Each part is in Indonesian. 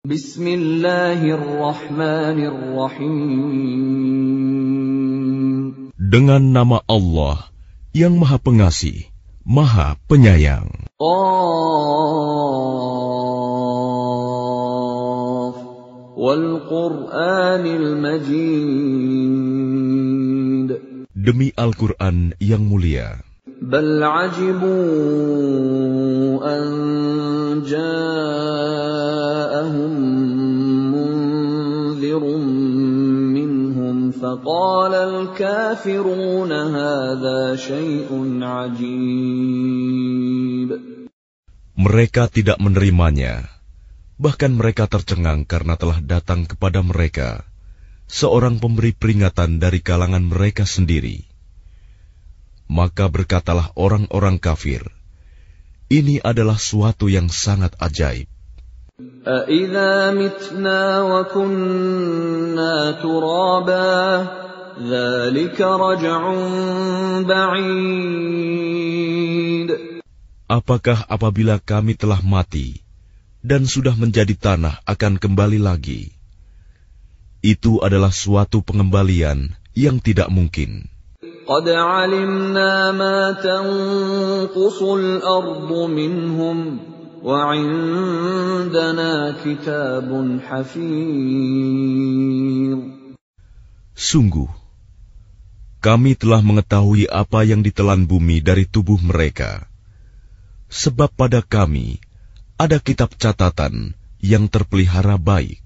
Bismillahirrahmanirrahim. Dengan nama Allah yang Maha Pengasih, Maha Penyayang. Qaf wal Qur'anil Majid. Demi Al-Quran yang mulia. Bal ajibu an ja'ahum munzirun minhum faqala al-kafiruna hadza syai'un ajib. Mereka tidak menerimanya, bahkan mereka tercengang karena telah datang kepada mereka seorang pemberi peringatan dari kalangan mereka sendiri. Maka berkatalah orang-orang kafir, ini adalah suatu yang sangat ajaib. أَإِذَا مِتْنَا وَكُنَّا تُرَابًا ذَلِكَ رَجْعٌ بَعِيدٌ. Apakah apabila kami telah mati dan sudah menjadi tanah akan kembali lagi? Itu adalah suatu pengembalian yang tidak mungkin. قَدْ عَلِمْنَا مَا تَنقُصُ الْأَرْضُ مِنْهُمْ وَعِندَنَا كِتَابٌ حَفِيظٌ. Sungguh, kami telah mengetahui apa yang ditelan bumi dari tubuh mereka. Sebab pada kami ada kitab catatan yang terpelihara baik.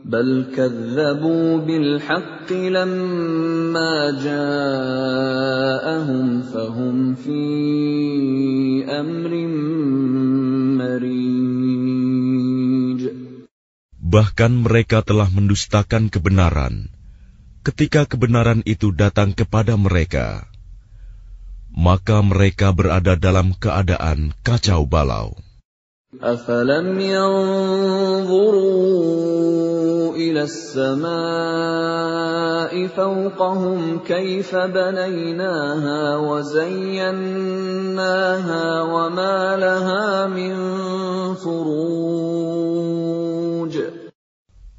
بل كذبوا بالحق لما جاءهم فهم في أمر مريج. Bahkan mereka telah mendustakan kebenaran ketika kebenaran itu datang kepada mereka. Maka mereka berada dalam keadaan kacau balau. أَفَلَمْ يَنظُرُوا إِلَى السَّمَاءِ فَوْقَهُمْ كَيْفَ بَنَيْنَاهَا وَزَيَّنَّاهَا وَمَا لَهَا مِنْ فُرُوجٍ.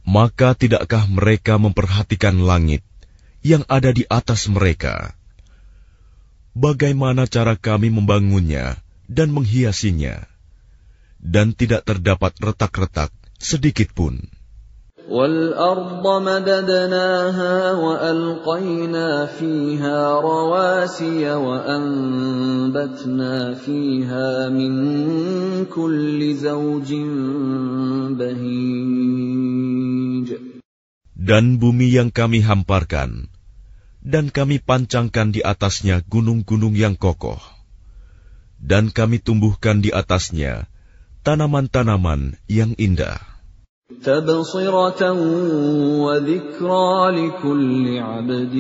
Maka tidakkah mereka memperhatikan langit yang ada di atas mereka? Bagaimana cara kami membangunnya dan menghiasinya? Dan tidak terdapat retak-retak sedikit pun. وَالْأَرْضَ مَدَدْنَاهَا وَأَلْقَيْنَا فِيهَا رَوَاسِيَ وَأَنبَتْنَا فِيهَا مِنْ كُلِّ زَوْجٍ بَهِيجٍ. Dan bumi yang kami hamparkan, dan kami pancangkan di atasnya gunung-gunung yang kokoh, dan kami tumbuhkan di atasnya tanaman-tanaman yang indah. تَبْصِرَةً وَذِكْرَى لِكُلِّ عَبْدٍ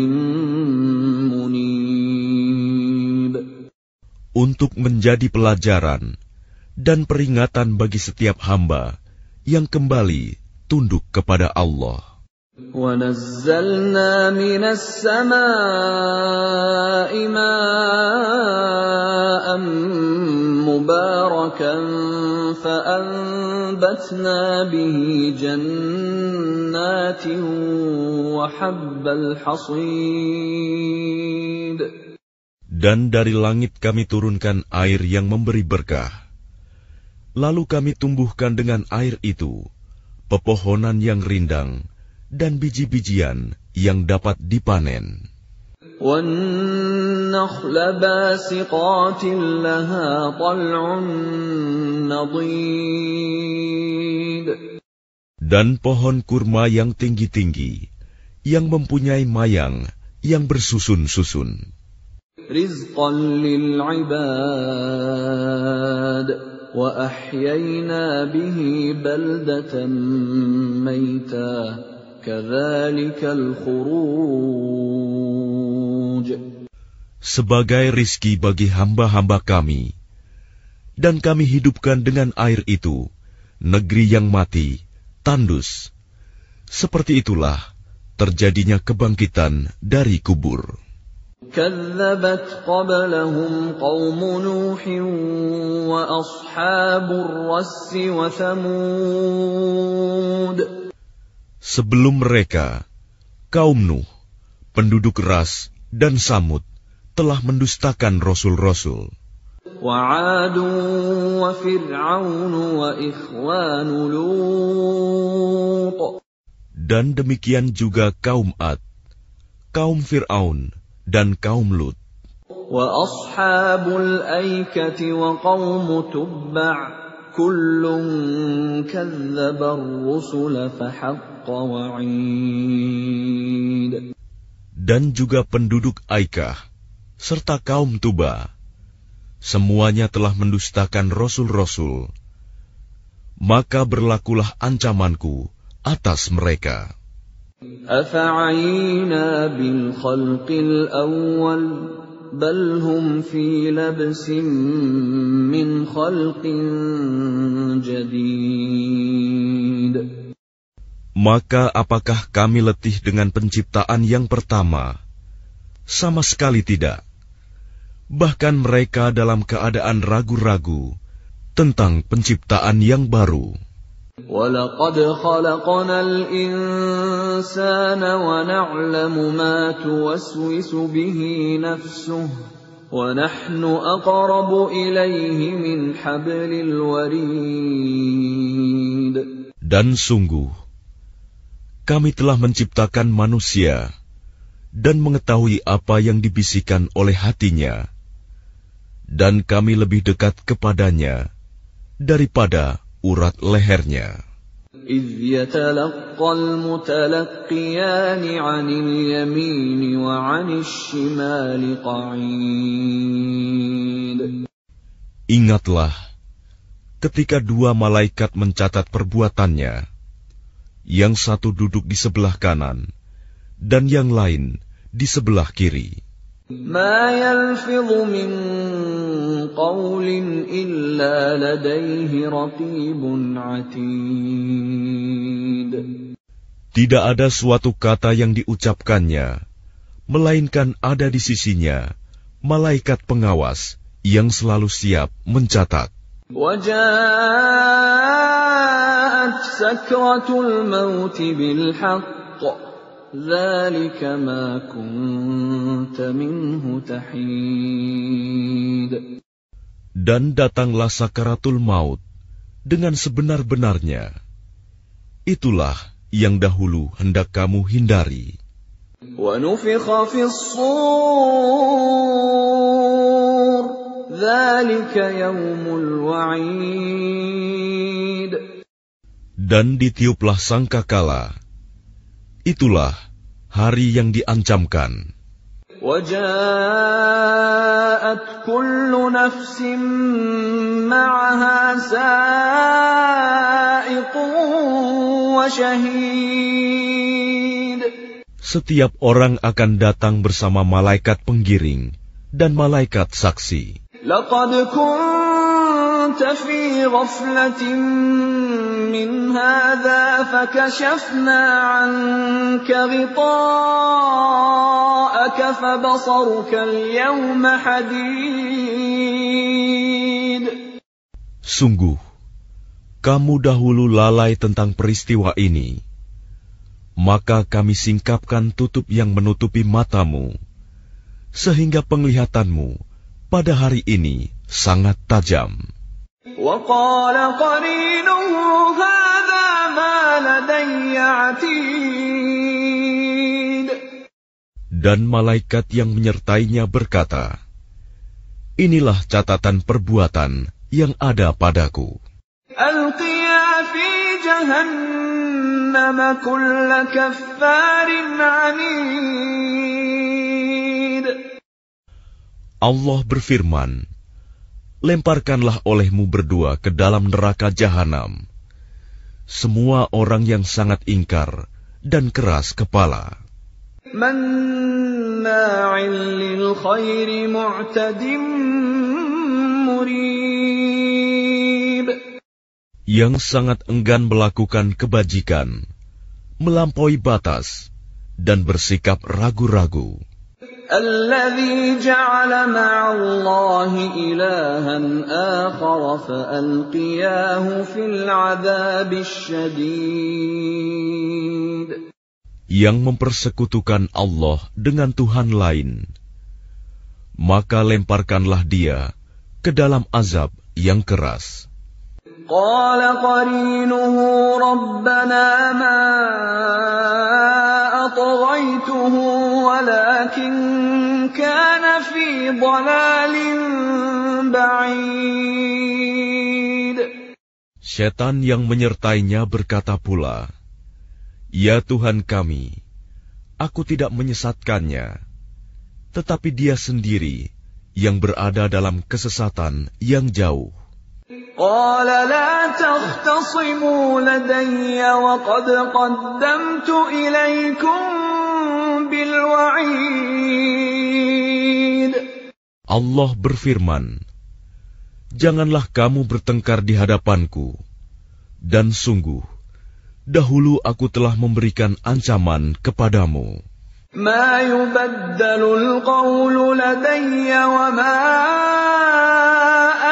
مُنِيبٍ. Untuk menjadi pelajaran dan peringatan bagi setiap hamba yang kembali tunduk kepada Allah. وَنَزَّلْنَا مِنَ السَّمَاءِ مَاءً مُبَارَكًا فَأَنبَتْنَا بِهِ جَنَّاتٍ وَحَبَّ الْحَصِيدِ. Dan dari langit kami turunkan air yang memberi berkah. Lalu kami tumbuhkan dengan air itu pepohonan yang rindang dan biji-bijian yang dapat dipanen. وَالنَّخْلَ بَاسِقَاتٍ لَهَا طَلْعٌ نَضِيدٌ. Dan pohon kurma yang tinggi-tinggi, yang mempunyai mayang yang bersusun-susun. رِزْقًا لِلْعِبَادِ وَأَحْيَيْنَا بِهِ بَلْدَةً مَيْتًا كَذَلِكَ الْخُرُوجُ. Sebagai rizki bagi hamba-hamba kami, dan kami hidupkan dengan air itu negeri yang mati, tandus. Seperti itulah terjadinya kebangkitan dari kubur. كَذَّبَتْ قَبْلَهُمْ قَوْمُ نُوحٍ وَأَصْحَابُ الرَّسِّ وَثَمُودُ Sebelum mereka, kaum Nuh, penduduk Ras dan Samud telah mendustakan rasul-rasul. وعاد وفرعون وإخوان لوط. Dan demikian juga kaum Ad, kaum Fir'aun, dan kaum Lut. وأصحاب الأيكة وقوم تبع كل كذب الرسل فحق وعيد. Dan juga penduduk Aikah, serta kaum Tuba, semuanya telah mendustakan rasul-rasul, maka berlakulah ancamanku atas mereka. أفعينا بالخلق الأول بل هم في لبس من خلق جديد. Maka apakah kami letih dengan penciptaan yang pertama? Sama sekali tidak. Bahkan mereka dalam keadaan ragu-ragu tentang penciptaan yang baru. وَلَقَدْ خَلَقْنَا الْإِنسَانَ وَنَعْلَمُ مَا تُوَسْوِسُ بِهِ نَفْسُهُ وَنَحْنُ أَقْرَبُ إِلَيْهِ مِنْ حَبْلِ الْوَرِيدِ. Dan sungguh, kami telah menciptakan manusia dan mengetahui apa yang dibisikkan oleh hatinya, dan kami lebih dekat kepadanya daripada urat lehernya. إِذْ يَتَلَقَّى الْمُتَلَقِّيَانِ عَنِ الْيَمِينِ وَعَنِ الشِّمَالِ قَعِيدٌ. Ingatlah, ketika dua malaikat mencatat perbuatannya, yang satu duduk di sebelah kanan, dan yang lain di sebelah kiri. مَا يَلْفِظُ مِنْ قَوْلٍ إِلَّا لَدَيْهِ رَقِيبٌ عَتِيدٌ. Tidak ada suatu kata yang diucapkannya, melainkan ada di sisinya malaikat pengawas yang selalu siap mencatat. وَجَاءَتْ سَكْرَةُ الْمَوْتِ بِالْحَقِّ ذَلِكَ مَا كُنْتَ مِنْهُ تَحِيدٌ. Dan datanglah sakaratul maut dengan sebenar-benarnya. Itulah yang dahulu hendak kamu hindari. وَنُفِخَ فِي الصُّورِ ذَلِكَ يَوْمُ الْوَعِيدِ. Dan ditiuplah sangkakala. Itulah hari yang diancamkan. وَجَاءَتْ كُلُّ نَفْسٍ مَّعَهَا سَائِقٌ وَشَهِيدٌ. Setiap orang akan datang bersama malaikat penggiring dan malaikat saksi. لَقَدْ كُنتَ فِي غَفْلَةٍ مِّنْ هَٰذَا فَكَشَفْنَا عَنكَ غِطَاءَكَ فَبَصَرُكَ الْيَوْمَ حَدِيدٌ. Sungguh, kamu dahulu lalai tentang peristiwa ini. Maka kami singkapkan tutup yang menutupi matamu, sehingga penglihatanmu pada hari ini sangat tajam. وَقَالَ قَرِينُهُ هَٰذَا مَا لَدَيَّ عَتِيدٌ. Dan malaikat yang menyertainya berkata, inilah catatan perbuatan yang ada padaku. أَلْقِيَا فِي جَهَنَّمَ كُلَّ كَفَّارٍ عَنِيدٍ. Allah berfirman, lemparkanlah olehmu berdua ke dalam neraka jahanam semua orang yang sangat ingkar dan keras kepala, مَنَّاعٍ لِلْخَيْرِ مُعْتَدٍ مُّرِيبٍ. yang sangat enggan melakukan kebajikan, melampaui batas, dan bersikap ragu-ragu. الَّذِي جَعَلَ مَعَ اللَّهِ إِلَٰهًا آخَرَ فَأَلْقِيَاهُ فِي الْعَذَابِ الشَّدِيدِ. yang mempersekutukan Allah dengan Tuhan lain, maka lemparkanlah dia ke dalam azab yang keras. Qala qarinuhu rabbana ma atghaytuhu walakin kana fi dhalalin ba'id. Setan yang menyertainya berkata pula, "Ya Tuhan kami, aku tidak menyesatkannya, tetapi dia sendiri yang berada dalam kesesatan yang jauh." Qala la takhtasimu ladayya wa qad qaddamtu ilaykum bil wa'id. Allah berfirman, "Janganlah kamu bertengkar di hadapanku, dan sungguh dahulu aku telah memberikan ancaman kepadamu." Ma yubaddalul qawlu ladayya wa ma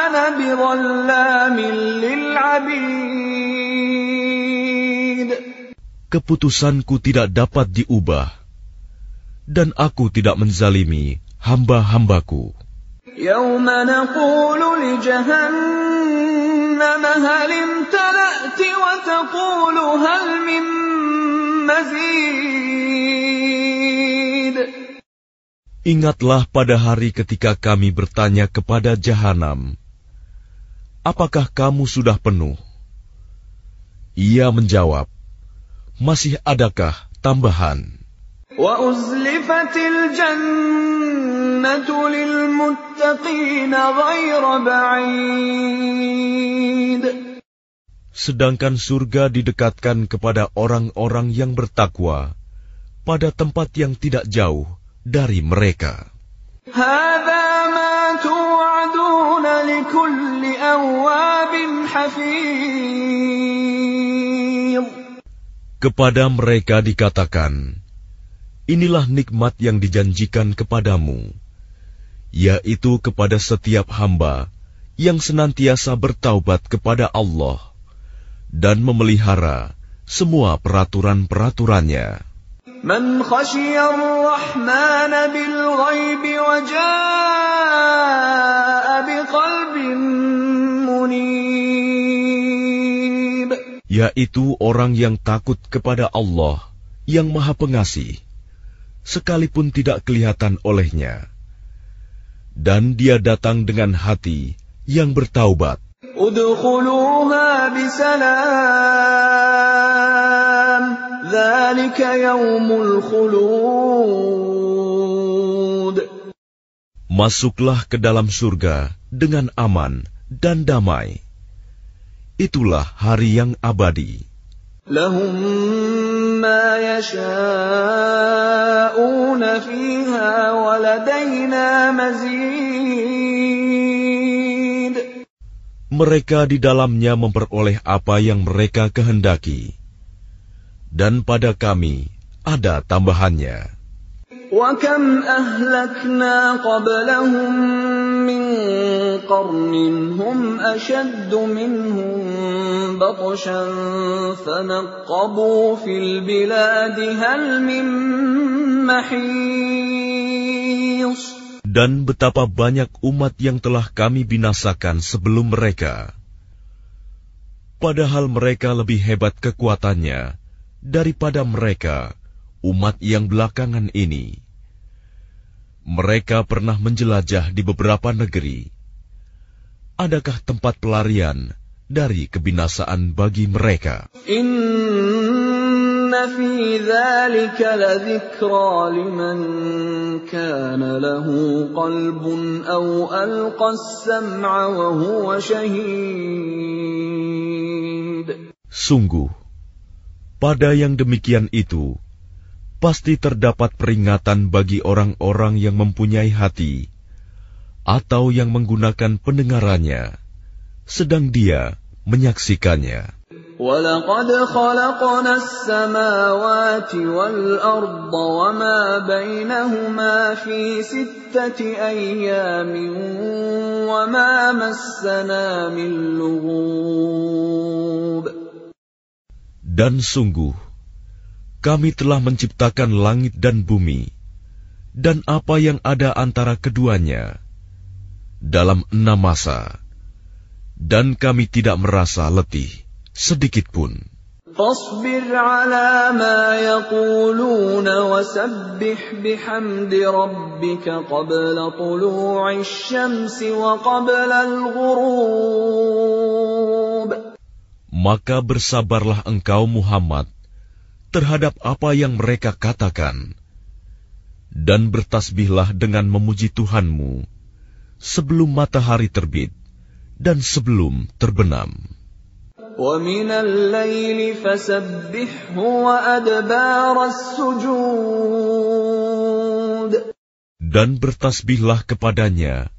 ana bidhallamin lil 'abid. Keputusanku tidak dapat diubah, dan aku tidak menzalimi hamba-hambaku. Yawma naqulu li jahannam hal imtala'ti wa taqulu hal min mazid. Ingatlah pada hari ketika kami bertanya kepada Jahanam, "Apakah kamu sudah penuh?" Ia menjawab, "Masih adakah tambahan?" Wa uzlifatil jannatu lil muttaqina ghayra ba'id. Sedangkan surga didekatkan kepada orang-orang yang bertakwa pada tempat yang tidak jauh dari mereka. Hadza ma tu'aduna likulli awwabin hafiz. Kepada mereka dikatakan, inilah nikmat yang dijanjikan kepadamu, yaitu kepada setiap hamba yang senantiasa bertaubat kepada Allah dan memelihara semua peraturan-peraturannya. Man khashiyar rahman bil ghaibi wa jaa'a biqalbin munib. Yaitu orang yang takut kepada Allah yang Maha Pengasih, sekalipun tidak kelihatan olehnya, dan dia datang dengan hati yang bertaubat. Udkhuluha bisalam, dzalika yaumul khulud. Masuklah ke dalam surga dengan aman dan damai. Itulah hari yang abadi. Lahum ma yasha'una fiha wa ladaina mazid. Mereka di dalamnya memperoleh apa yang mereka kehendaki, dan pada kami ada tambahannya. Wa kam ahlakna qablahum min qarnin hum ashaddu minhum batshan fanaqabu fil biladi hal min mahis. Dan betapa banyak umat yang telah kami binasakan sebelum mereka, padahal mereka lebih hebat kekuatannya daripada mereka, umat yang belakangan ini. Mereka pernah menjelajah di beberapa negeri. Adakah tempat pelarian dari kebinasaan bagi mereka? Inna fi dzalika ladzikra liman kana lahu qalbun aw alqa as-sam'a wa huwa shahid. Sungguh, pada yang demikian itu pasti terdapat peringatan bagi orang-orang yang mempunyai hati atau yang menggunakan pendengarannya, sedang dia menyaksikannya. وَلَقَدْ خَلَقْنَا السَّمَاوَاتِ وَالْأَرْضَ وَمَا بَيْنَهُمَا فِي 6 أَيَّامٍ وَمَا مَسَّنَا مِن لُّغُوبٍ. Dan sungguh, Kami telah menciptakan langit dan bumi, dan apa yang ada antara keduanya, dalam 6 masa, dan kami tidak merasa letih sedikitpun. فاصبر على ما يقولون وسبح بحمد ربك قبل طلوع الشمس وقبل الغروب. Maka bersabarlah engkau Muhammad terhadap apa yang mereka katakan, dan bertasbihlah dengan memuji Tuhanmu sebelum matahari terbit dan sebelum terbenam. وَمِنَ اللَّيْلِ فَسَبِّحْهُ وَأَدْبَارَ السُّجُودِ. Dan bertasbihlah kepadanya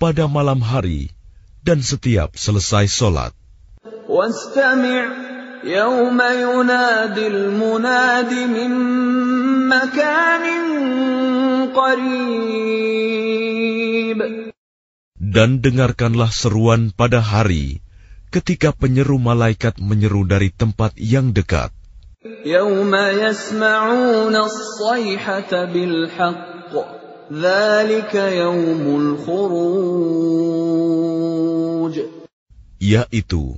pada malam hari dan setiap selesai solat. وَاسْتَمِعْ يَوْمَ يُنَادِ الْمُنَادِ مِن مَّكَانٍ قَرِيبٍ. Dan dengarkanlah seruan pada hari ketika penyeru malaikat menyeru dari tempat yang dekat. يَوْمَ يَسْمَعُونَ الصَّيْحَةَ بِالْحَقِّ ذَلِكَ يَوْمُ الْخُرُوجِ. Yaitu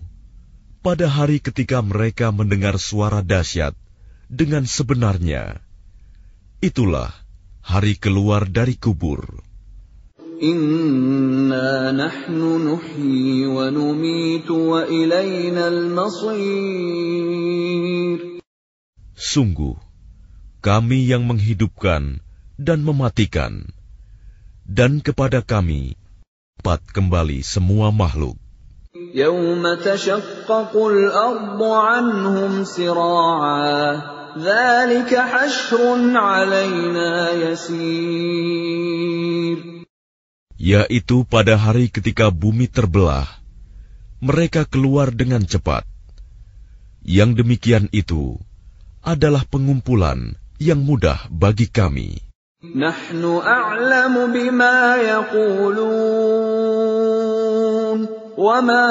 pada hari ketika mereka mendengar suara dahsyat dengan sebenarnya. Itulah hari keluar dari kubur. Inna nahnu nuhyi wa numitu wa ilayna al-masir. Sungguh, kami yang menghidupkan dan mematikan, dan kepada kami dapat kembali semua makhluk. Yawma tashaqqaqul ardu anhum sira'a, dzalika hashrun 'alaina yasir. Yaitu pada hari ketika bumi terbelah, mereka keluar dengan cepat. Yang demikian itu adalah pengumpulan yang mudah bagi kami. Nahnu a'lamu bima yaqulun, wa ma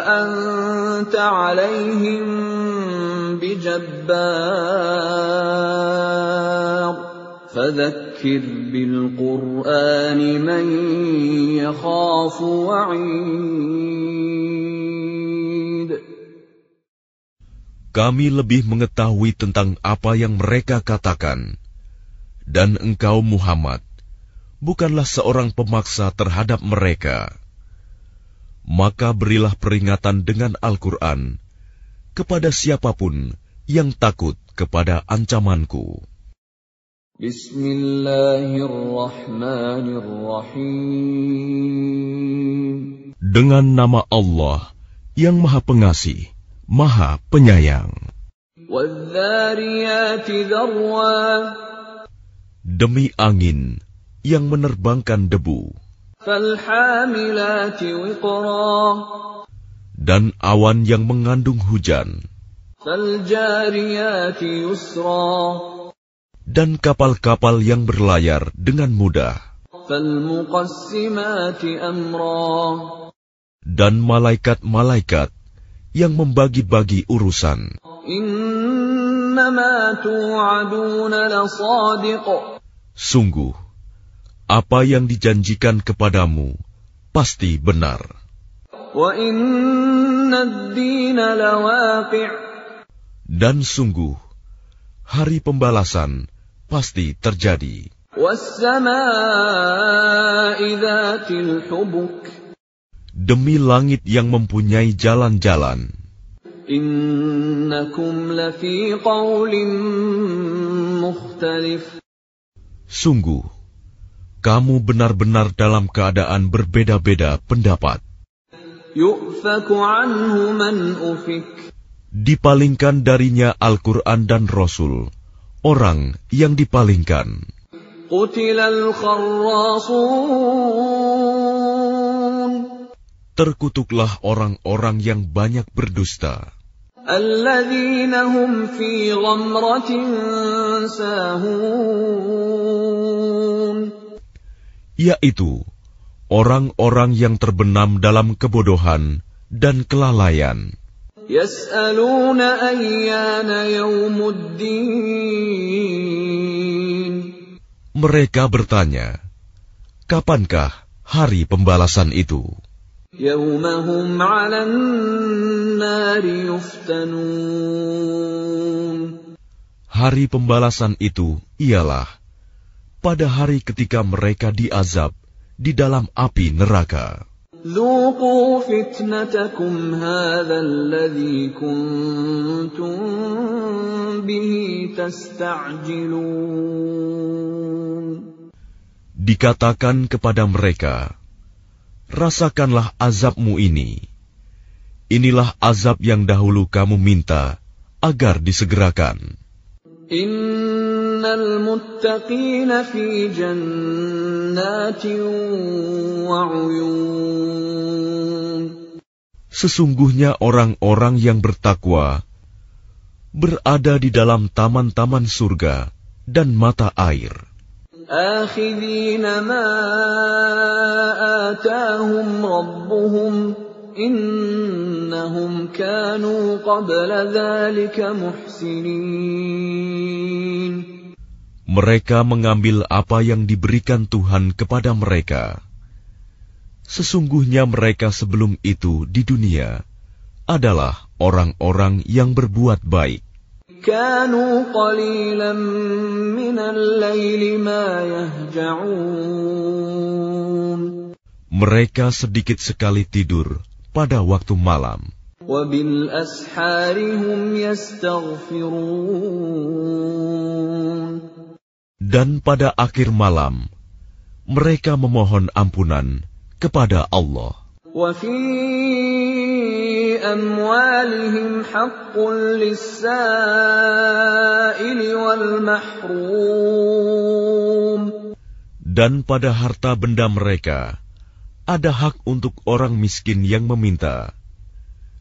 anta 'alaihim bijabbar. فذكر بالقرآن من يخاف وعيد. Kami lebih mengetahui tentang apa yang mereka katakan, dan engkau Muhammad bukanlah seorang pemaksa terhadap mereka. Maka berilah peringatan dengan Al-Quran kepada siapapun yang takut kepada ancamanku. Bismillahirrahmanirrahim. Dengan nama Allah yang Maha Pengasih, Maha Penyayang. Wadh-dhariyati dharwa. Demi angin yang menerbangkan debu. Falhamilati wiqra. Dan awan yang mengandung hujan. Faljariyati yusra. Dan kapal-kapal yang berlayar dengan mudah. Falmuqassimati amra. Dan malaikat-malaikat yang membagi-bagi urusan. Innama tu'aduna lasadiq. Sungguh, apa yang dijanjikan kepadamu pasti benar. Wa inna ad-dina lawaqi'. Dan sungguh, hari pembalasan pasti terjadi. Was-samaa'i dzatil hubuk. Demi langit yang mempunyai jalan-jalan. Innakum lafi qaulin mukhtalif. Sungguh, kamu benar-benar dalam keadaan berbeda-beda pendapat. Yu'faku anhu man ufik. Dipalingkan darinya Al-Quran dan Rasul, orang yang dipalingkan. Qutilal kharrasun. Terkutuklah orang-orang yang banyak berdusta. Alladzina hum fi ghamratin sahun. Yaitu orang-orang yang terbenam dalam kebodohan dan kelalaian. يسألون أيان يوم الدين. Mereka bertanya, kapankah hari pembalasan itu? يوم هم على النار يفتنون. Hari pembalasan itu ialah pada hari ketika mereka diazab di dalam api neraka. ذوقوا فتنتكم هذا الذي كنتم به تستعجلون. Dikatakan kepada mereka, rasakanlah azabmu ini. Inilah azab yang dahulu kamu minta agar disegerakan. Innal muttaqina fi jannatin wa 'uyun. Sesungguhnya orang-orang yang bertakwa berada di dalam taman-taman surga dan mata air. Akhidhina ma atahum rabbuhum innahum kanu qabla dhalika muhsinin. Mereka mengambil apa yang diberikan Tuhan kepada mereka. Sesungguhnya mereka sebelum itu di dunia adalah orang-orang yang berbuat baik. Kanu qalilan minal laili ma yahja'un. Mereka sedikit sekali tidur pada waktu malam. Wa bil ashari hum yastaghfirun. Dan pada akhir malam mereka memohon ampunan kepada Allah. Wa fi amwalihim haqqun lis-sa'ili wal mahrum. Dan pada harta benda mereka ada hak untuk orang miskin yang meminta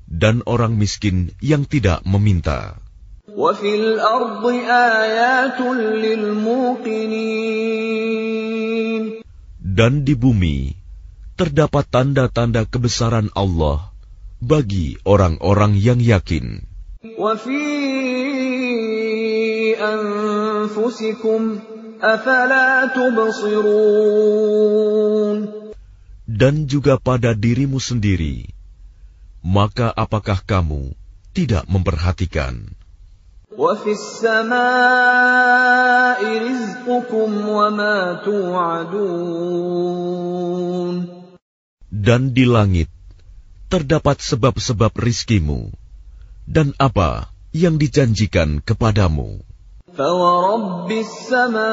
dan orang miskin yang tidak meminta. Wa fil ardi ayatun lil muqinin. Dan di bumi terdapat tanda-tanda kebesaran Allah bagi orang-orang yang yakin. Wa fi anfusikum afala tubsirun. Dan juga pada dirimu sendiri, maka apakah kamu tidak memperhatikan? Wa fis samaa'i rizqukum wa ma tu'adun. Dan di langit terdapat sebab-sebab rizkimu dan apa yang dijanjikan kepadamu. فَوَرَبِّ السَّمَاءِ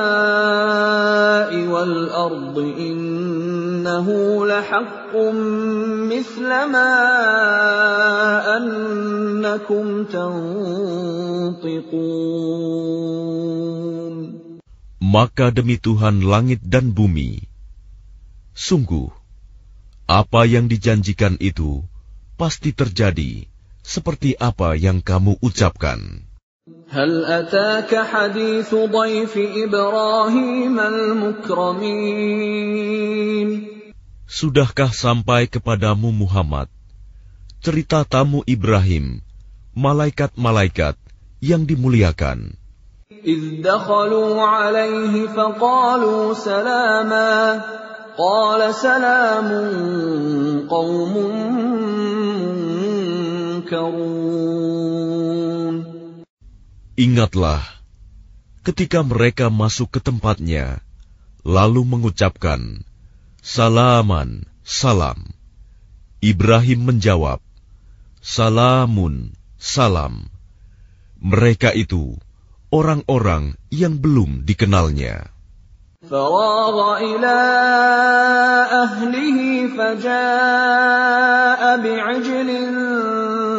وَالْأَرْضِ إِنَّهُ لَحَقٌّ مِثْلَ مَا أَنَّكُمْ تَنطِقُونَ. Maka demi Tuhan langit dan bumi, sungguh apa yang dijanjikan itu pasti terjadi seperti apa yang kamu ucapkan. هل أتاك حديث ضيف إبراهيم المكرمين. Sudahkah sampai kepadamu Muhammad cerita tamu Ibrahim, malaikat-malaikat yang dimuliakan? إذ دخلوا عليه فقالوا سلاما قال سلام قوم منكرون. Ingatlah ketika mereka masuk ke tempatnya, lalu mengucapkan, Salaman, salam. Ibrahim menjawab, Salamun, salam. Mereka itu orang-orang yang belum dikenalnya. فراغ إلى أهله فجاء بعجل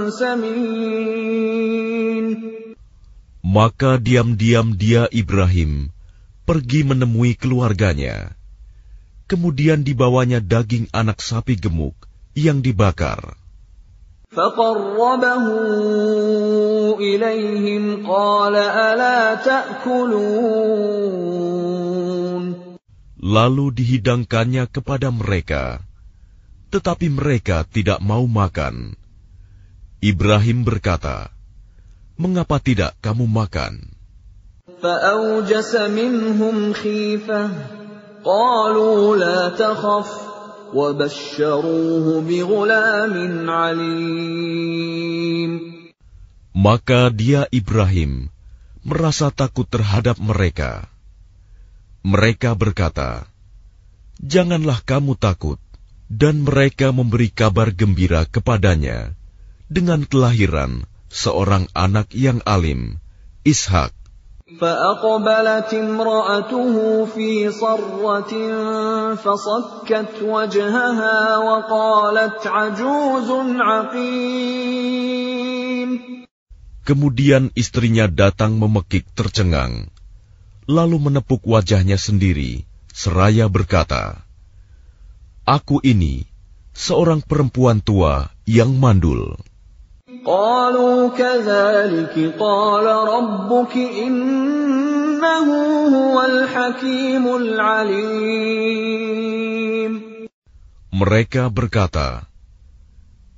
سمين. Maka diam-diam dia Ibrahim pergi menemui keluarganya. Kemudian dibawanya daging anak sapi gemuk yang dibakar. فَقَرَّبَهُ إِلَيْهِمْ قَالَ أَلَا تَأْكُلُونَ. Lalu dihidangkannya kepada mereka, tetapi mereka tidak mau makan. Ibrahim berkata, "Mengapa tidak kamu makan?" فأوجس منهم خيفة قالوا لا تخف وبشروه بغلام عليم. Maka dia Ibrahim merasa takut terhadap mereka. Mereka berkata, "Janganlah kamu takut," dan mereka memberi kabar gembira kepadanya dengan kelahiran seorang anak yang alim, Ishak. فأقبلت امرأته في صرة فصكت وجهها وقالت عجوز عقيم. Kemudian istrinya datang memekik tercengang, lalu menepuk wajahnya sendiri, seraya berkata, "Aku ini seorang perempuan tua yang mandul." قالوا كذلك قال ربك إنه هو الحكيم العليم. Mereka berkata,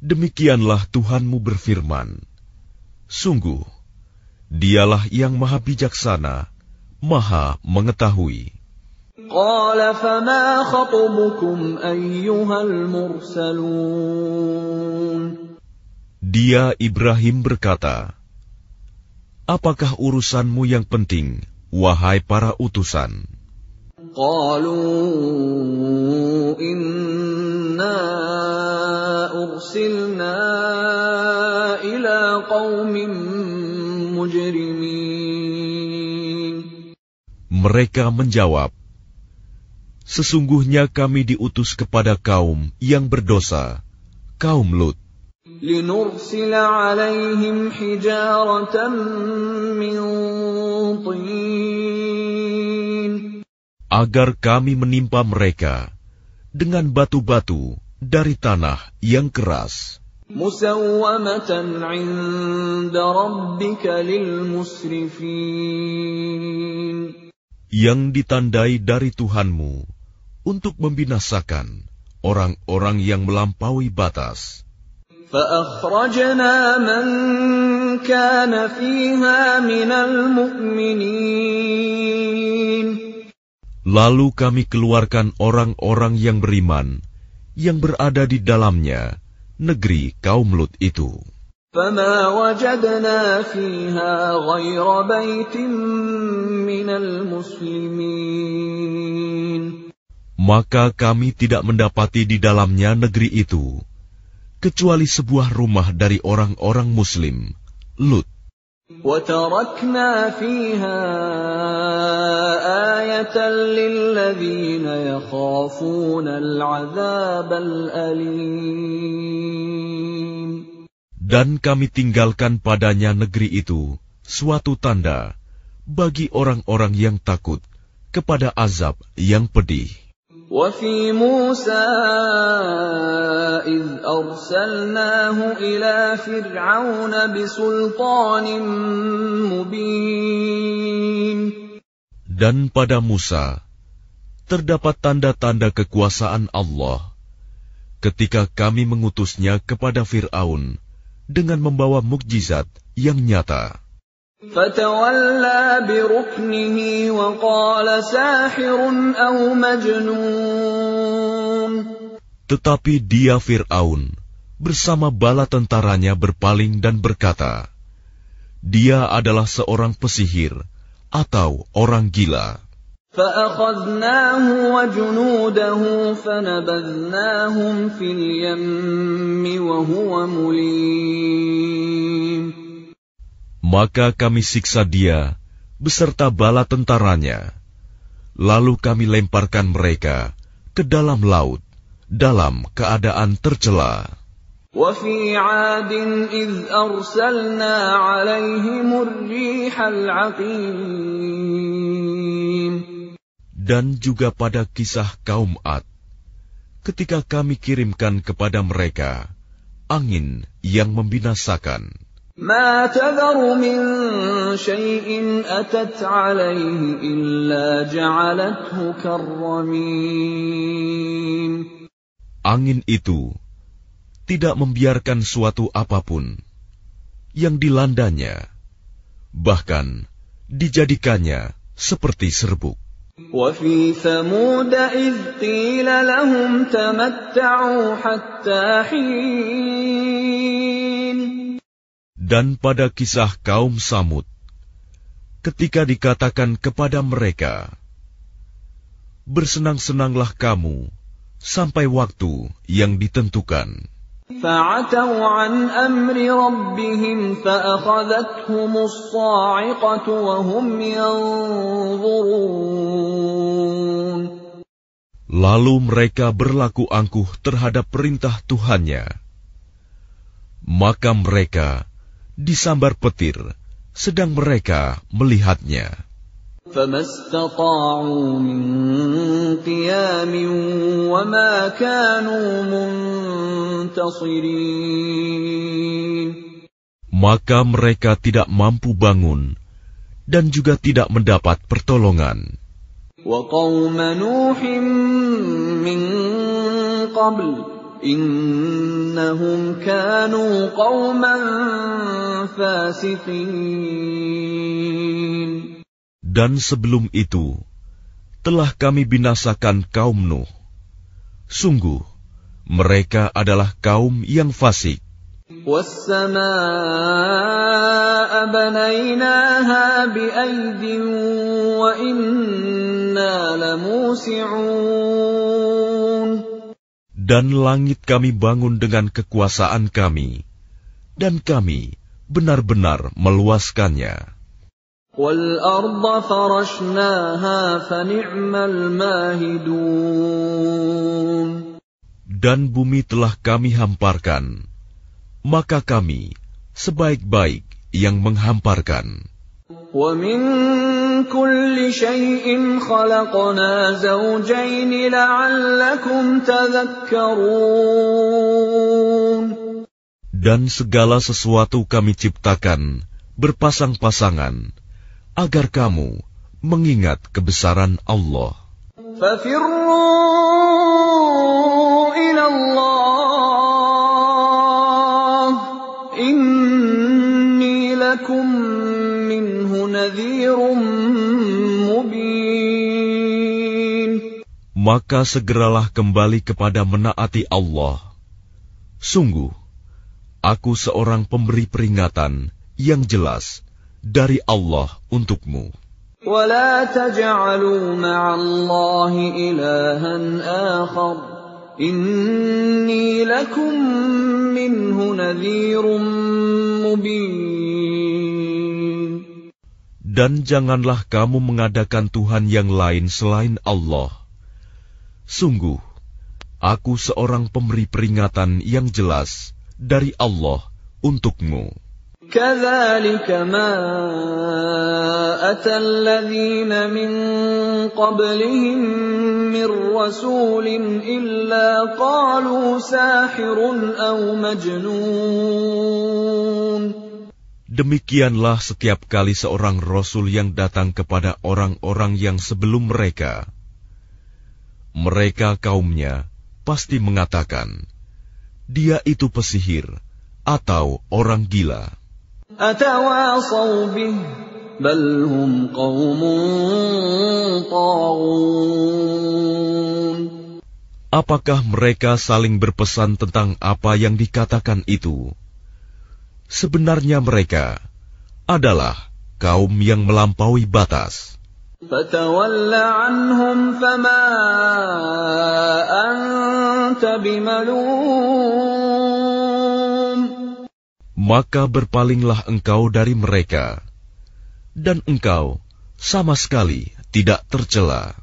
"Demikianlah Tuhanmu berfirman, sungguh, Dialah yang maha bijaksana, maha mengetahui." قال فما خطبكم أيها المرسلون. Dia Ibrahim berkata, "Apakah urusanmu yang penting, wahai para utusan?" قالوا إنا أرسلنا إلى قوم مجرمين. Mereka menjawab, "Sesungguhnya kami diutus kepada kaum yang berdosa, kaum Lut. لنرسل عليهم حجارة من طين. Agar kami menimpa mereka dengan batu-batu dari tanah yang keras. مسومة عند ربك للمسرفين. Yang ditandai dari Tuhanmu untuk membinasakan orang-orang yang melampaui batas. فأخرجنا من كان فيها من المؤمنين. Lalu kami keluarkan orang-orang yang beriman yang berada di dalamnya, negeri kaum Lut itu. فما وجدنا فيها غير بيت من المسلمين. Maka kami tidak mendapati di dalamnya negeri itu kecuali sebuah rumah dari orang-orang Muslim, Lut. وتركنا فيها آية للذين يخافون العذاب الأليم. Dan kami tinggalkan padanya negeri itu suatu tanda bagi orang-orang yang takut kepada azab yang pedih. وفي موسى إذ أرسلناه إلى فرعون بسلطان مبين. Dan pada Musa terdapat tanda-tanda kekuasaan Allah ketika kami mengutusnya kepada Fir'aun dengan membawa mukjizat yang nyata. فتولى بركنه وقال ساحر أو مجنون. Tetapi dia Fir'aun bersama bala tentaranya berpaling dan berkata, "Dia adalah seorang pesihir atau orang gila." فأخذناه وجنوده فنبذناهم في اليم وهو مليم. Maka kami siksa dia beserta bala tentaranya, lalu kami lemparkan mereka ke dalam laut dalam keadaan tercela. وفي عاد إذ أرسلنا عليهم الريح العقيم. Dan juga pada kisah kaum Ad, ketika kami kirimkan kepada mereka angin yang membinasakan. ما تذر من شيء أتت عليه إلا جعلته كالرميم. Angin itu tidak membiarkan suatu apapun, yang dilandanya, bahkan dijadikannya seperti serbuk. وفي ثمود إذ قيل لهم تمتعوا حتى حين. Dan pada kisah kaum Samud, ketika dikatakan kepada mereka, bersenang-senanglah kamu sampai waktu yang ditentukan. فعتوا عن أمر ربهم فأخذتهم الصاعقة وهم ينظرون. Lalu mereka berlaku angkuh terhadap perintah Tuhannya. Maka mereka disambar petir sedang mereka melihatnya. فما استطاعوا من قيام وما كانوا منتصرين. Maka mereka tidak mampu bangun dan juga tidak mendapat pertolongan. وقوم نوح من قبل إنهم كانوا قوما فاسقين. Dan sebelum itu, telah kami binasakan kaum Nuh. Sungguh, mereka adalah kaum yang fasik. وَالسَّمَاءَ بَنَيْنَاهَا بِأَيْدٍ وَإِنَّا لَمُوسِعُونَ. Dan langit kami bangun dengan kekuasaan kami, dan kami benar-benar meluaskannya. وَالْأَرْضَ فَرَشْنَاهَا فَنِعْمَ الْمَاهِدُونَ. Dan bumi telah kami hamparkan, maka kami sebaik-baik yang menghamparkan. وَمِن كُلِّ شَيْءٍ خَلَقْنَا زَوْجَيْنِ لَعَلَّكُمْ تَذَكَّرُونَ. Dan segala sesuatu kami ciptakan berpasang-pasangan, agar kamu mengingat kebesaran Allah. فَفِرُّوا إِلَى اللَّهِ إِنِّي لَكُمْ مِنْهُ نَذِيرٌ مُبِينٌ. Maka segeralah kembali kepada menaati Allah. Sungguh, aku seorang pemberi peringatan yang jelas dari Allah untukmu. وَلَا تَجْعَلُوا مَعَ اللَّهِ إِلَٰهًا آخَرَ إِنِّي لَكُمْ مِنْهُ نَذِيرٌ مُبِينٌ. Dan janganlah kamu mengadakan Tuhan yang lain selain Allah. Sungguh, aku seorang pemberi peringatan yang jelas dari Allah untukmu. كَذَلِكَ مَا أَتَى الَّذِينَ مِن قَبْلِهِم مِّن رَّسُولٍ إِلَّا قَالُوا سَاحِرٌ أَوْ مَجْنُونٌ. Demikianlah setiap kali seorang Rasul yang datang kepada orang-orang yang sebelum mereka. Mereka kaumnya pasti mengatakan, dia itu pesihir atau orang gila. أَتَوَاصَوْا بِهِ بَلْ هُمْ قَوْمٌ طَاغُونَ. Apakah mereka saling berpesan tentang apa yang dikatakan itu? Sebenarnya mereka adalah kaum yang melampaui batas. فَتَوَلَّ عَنْهُمْ فَمَا أَنْتَ بِمَلُومٍ. Maka berpalinglah engkau dari mereka, dan engkau sama sekali tidak tercela.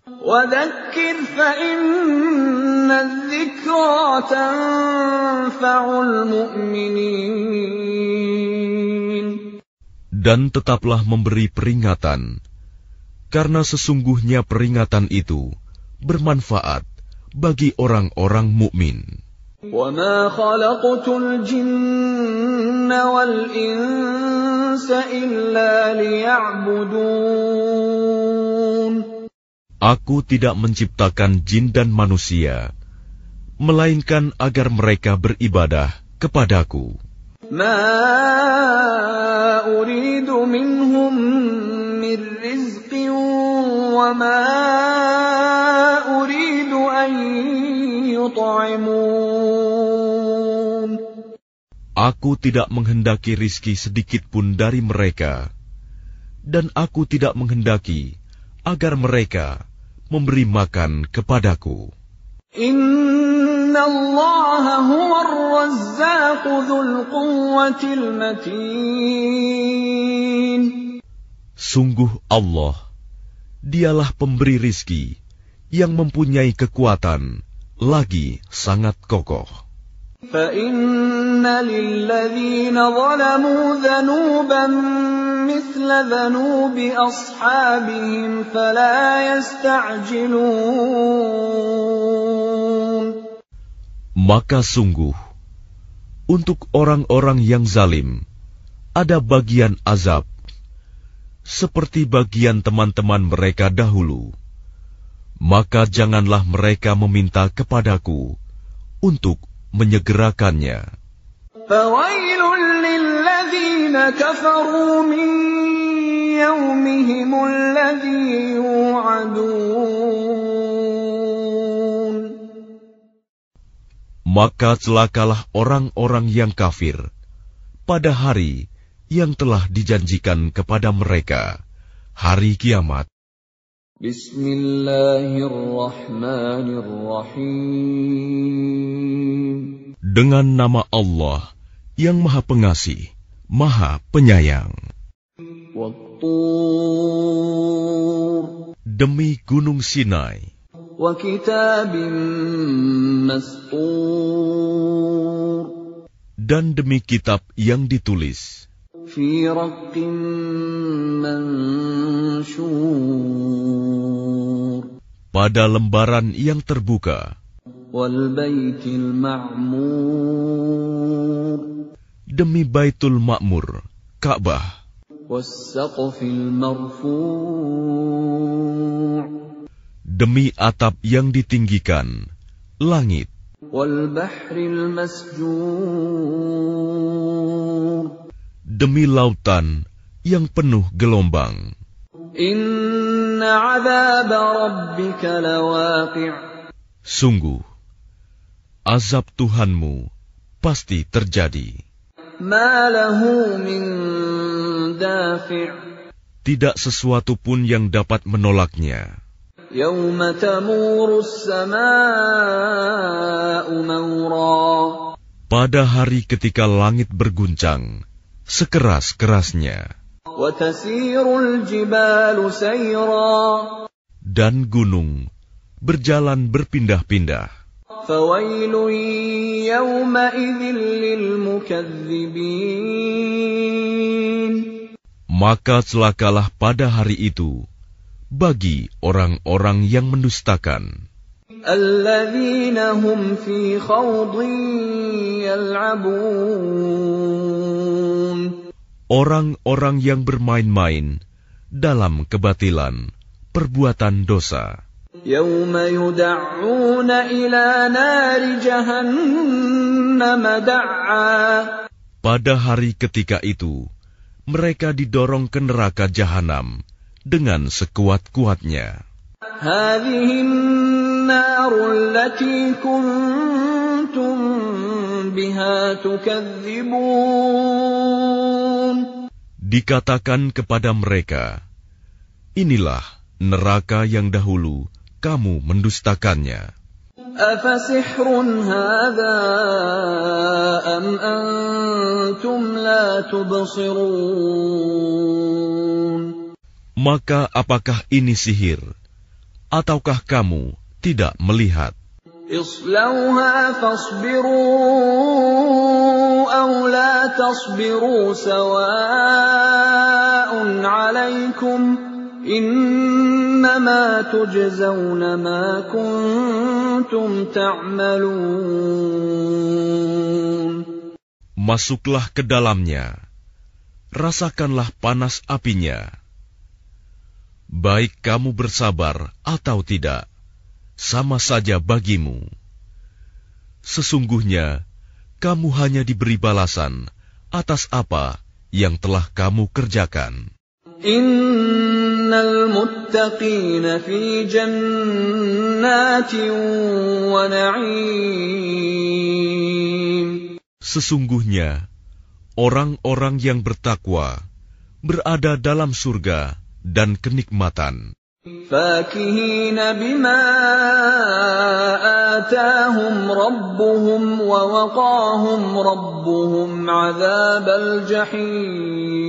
وَذَكِّرْ فَإِنَّ الذِّكْرَى تَنفَعُ الْمُؤْمِنِينَ. Dan tetaplah memberi peringatan, karena sesungguhnya peringatan itu bermanfaat bagi orang-orang mukmin. وَمَا خَلَقْتُ الْجِنَّ وَالْإِنسَ إِلَّا لِيَعْبُدُونَ. Aku tidak menciptakan jin dan manusia, melainkan agar mereka beribadah kepadaku. ما أريد منهم من رزق وما أريد أن يطعمون. Aku tidak menghendaki rizki sedikit pun dari mereka, dan aku tidak menghendaki agar mereka memberi makan kepadaku. Inna Allah huwa ar-razzaq dzul quwwatil matin. Sungguh Allah, dialah pemberi rizki yang mempunyai kekuatan lagi sangat kokoh. فَإِنَّ لِلَّذِينَ ظَلَمُوا ذَنُوبًا مِثْلَ ذَنُوبِ أَصْحَابِهِمْ فَلَا يَسْتَعْجِلُونَ. Maka sungguh, untuk orang-orang yang zalim, ada bagian azab, seperti bagian teman-teman mereka dahulu. Maka janganlah mereka meminta kepadaku untuk menyegerakannya. فَوَيْلٌ لِّلَّذِينَ كَفَرُوا مِن يَوْمِهِمُ الَّذِي يُوعَدُونَ. Maka celakalah orang-orang yang kafir pada hari yang telah dijanjikan kepada mereka, hari kiamat. Bismillahirrahmanirrahim. Dengan nama Allah yang Maha Pengasih, Maha Penyayang. Wat-Tur. Demi Gunung Sinai. Wa kitabim mastur. Dan demi kitab yang ditulis. Fi raqqim manshur. Pada lembaran yang terbuka. Wal baitil ma'mur. Demi Baitul Ma'mur, Ka'bah. Was saqfil marfu'. Demi atap yang ditinggikan, langit. Wal bahril masjur. Demi lautan yang penuh gelombang. Inna 'adzaba rabbika lawaqi'. Sungguh, azab Tuhanmu pasti terjadi. Ma lahu min dafi'. Tidak sesuatu pun yang dapat menolaknya. Yawma tamuru as-samaa'u mawra. Pada hari ketika langit berguncang sekeras-kerasnya. Wa tasirul jibalu sayra. Dan gunung berjalan berpindah-pindah. Fawailun yawma idzin lil mukadzibin. Maka celakalah pada hari itu bagi orang-orang yang mendustakan. Alladzina hum fi khawdin yal'abun. Orang-orang yang bermain-main dalam kebatilan, perbuatan dosa. Yawma yud'auna ila nari jahannam da''a. Pada hari ketika itu, mereka didorong ke neraka jahanam dengan sekuat-kuatnya. Hadhihi an-naru allati kuntum biha tukadzibun. Dikatakan kepada mereka, inilah neraka yang dahulu kamu mendustakannya. Afasihrun hadha am antum la tubsirun. Maka apakah ini sihir, ataukah kamu tidak melihat? Islauha fasbiru aw la tasbiru sawa'un 'alaikum innama tujzauna ma kuntum ta'malun. Masuklah ke dalamnya, rasakanlah panas apinya. Baik kamu bersabar atau tidak, sama saja bagimu. Sesungguhnya, kamu hanya diberi balasan atas apa yang telah kamu kerjakan. Innal muttaqina fi jannatin wa na'im. Sesungguhnya orang-orang yang bertakwa berada dalam surga dan kenikmatan. Fakihina bima atahum rabbuhum wa waqahum rabbuhum adzabal jahim.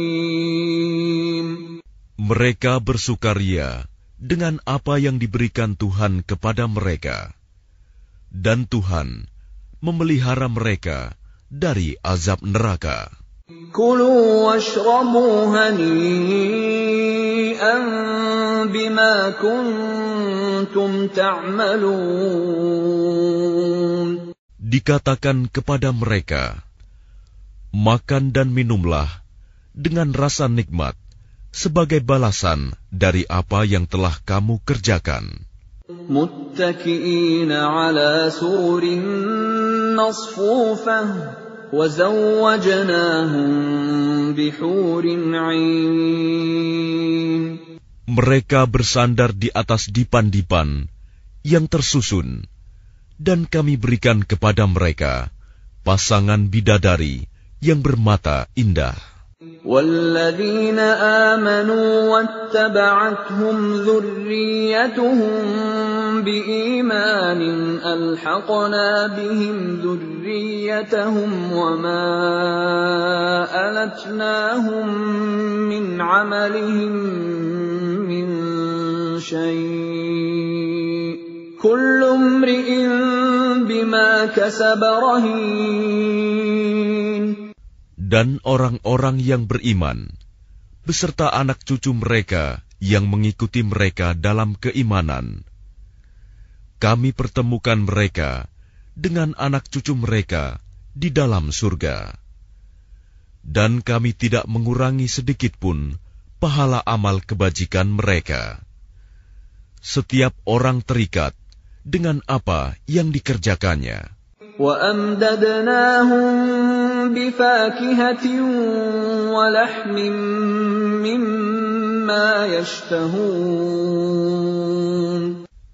Mereka bersukaria dengan apa yang diberikan Tuhan kepada mereka, dan Tuhan memelihara mereka dari azab neraka. Kulu washrabu hani'an bima kuntum ta'malun. Dikatakan kepada mereka, makan dan minumlah dengan rasa nikmat sebagai balasan dari apa yang telah kamu kerjakan. Muttaki'ina ala sururin masfufah وَزَوَّجْنَاهُمْ بِحُورٍ عِينٍ. Mereka bersandar di atas dipan-dipan yang tersusun, dan kami berikan kepada mereka pasangan bidadari yang bermata indah. وَالَّذِينَ آمَنُوا وَاتَّبَعَتْهُمْ ذُرِّيَّتُهُم بِإِيمَانٍ أَلْحَقْنَا بِهِمْ ذُرِّيَّتَهُمْ وَمَا أَلَتْنَاهُم مِّنْ عَمَلِهِم مِّن شَيْءٍ كُلُّ امْرِئٍ بِمَا كَسَبَ رَهِينٌ. Dan orang-orang yang beriman, beserta anak cucu mereka yang mengikuti mereka dalam keimanan, kami pertemukan mereka dengan anak cucu mereka di dalam surga. Dan kami tidak mengurangi sedikitpun pahala amal kebajikan mereka. Setiap orang terikat dengan apa yang dikerjakannya. وَأَمْدَدْنَاهُمْ بِفَاكِهَةٍ وَلَحْمٍ مِّمَّا يَشْتَهُونَ.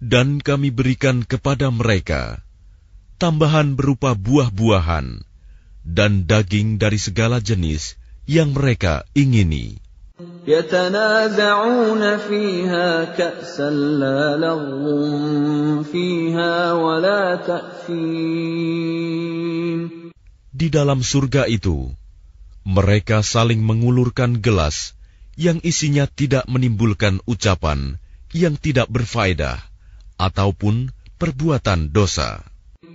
Dan kami berikan kepada mereka tambahan berupa buah-buahan dan daging dari segala jenis yang mereka ingini. يَتَنَازَعُونَ فِيهَا كَأْسًا لَّا لَغْوٌ فِيهَا وَلَا تَأْثِيمٌ. Di dalam surga itu, mereka saling mengulurkan gelas yang isinya tidak menimbulkan ucapan yang tidak berfaedah ataupun perbuatan dosa.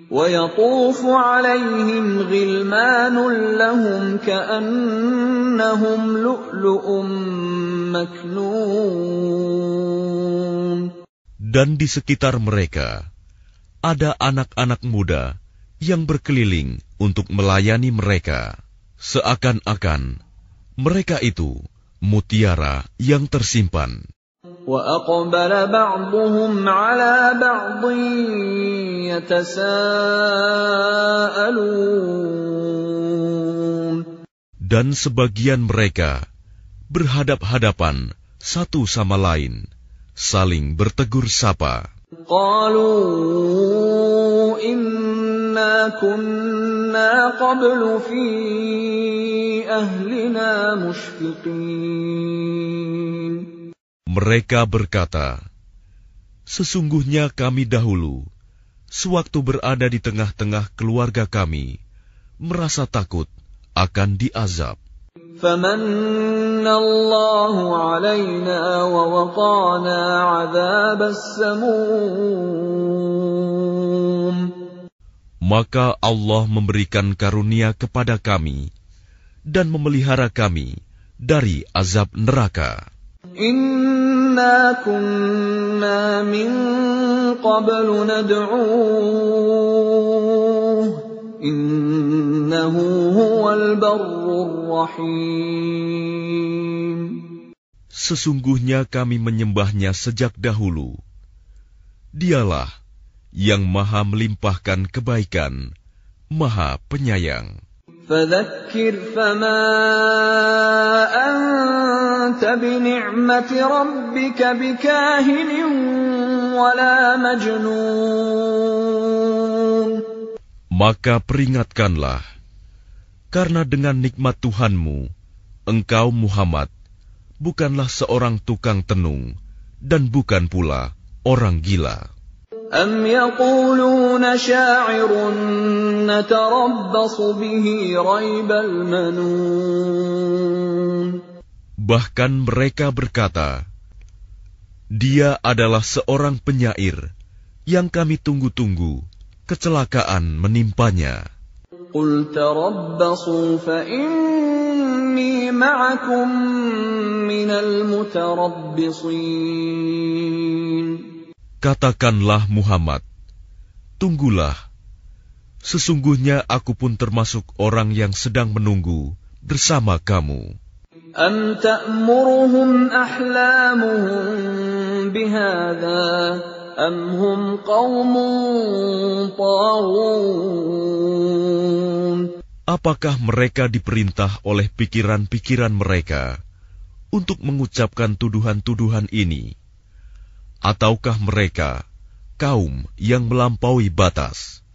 وَيَطُوفُ عَلَيْهِمْ غِلْمَانٌ لَّهُمْ كَأَنَّهُمْ لُؤْلُؤٌ مَّكْنُونٌ. Dan di sekitar mereka ada anak-anak muda yang berkeliling untuk melayani mereka, seakan-akan mereka itu mutiara yang tersimpan. وَأَقْبَلَ بَعْضُهُمْ عَلَى بَعْضٍ يَتَسَاءَلُونَ. Dan sebagian mereka berhadap-hadapan satu sama lain, saling bertegur sapa. قَالُوا إِنَّا كُنَّا قَبْلُ فِي أَهْلِنَا مُشْفِقِينَ. Mereka berkata, sesungguhnya kami dahulu, sewaktu berada di tengah-tengah keluarga kami, merasa takut akan diazab. فَمَنَّ اللَّهُ عَلَيْنَا وَوَقَانَا عَذَابَ السَّمُومِ. Maka Allah memberikan karunia kepada kami dan memelihara kami dari azab neraka. Inna kunna min qablu nad'uuh innahu huwal barrur rahim. Sesungguhnya kami menyembahnya sejak dahulu. Dialah yang maha melimpahkan kebaikan, maha penyayang. فذكر فما أنت بنعمة ربك بكاهن ولا مجنون. Maka peringatkanlah, karena dengan nikmat Tuhanmu, engkau Muhammad bukanlah seorang tukang tenung dan bukan pula orang gila. أم يقولون شاعر نتربص به ريب المنون. Bahkan mereka berkata, dia adalah seorang penyair yang kami tunggu-tunggu kecelakaan menimpanya. قل تربصوا فإني معكم من المتربصين. Katakanlah Muhammad, tunggulah, sesungguhnya aku pun termasuk orang yang sedang menunggu bersama kamu. أم تأمرهم أحلامهم بهذا أم هم قوم طاغون. Apakah mereka diperintah oleh pikiran-pikiran mereka untuk mengucapkan tuduhan-tuduhan ini? Ataukah mereka kaum yang melampaui batas?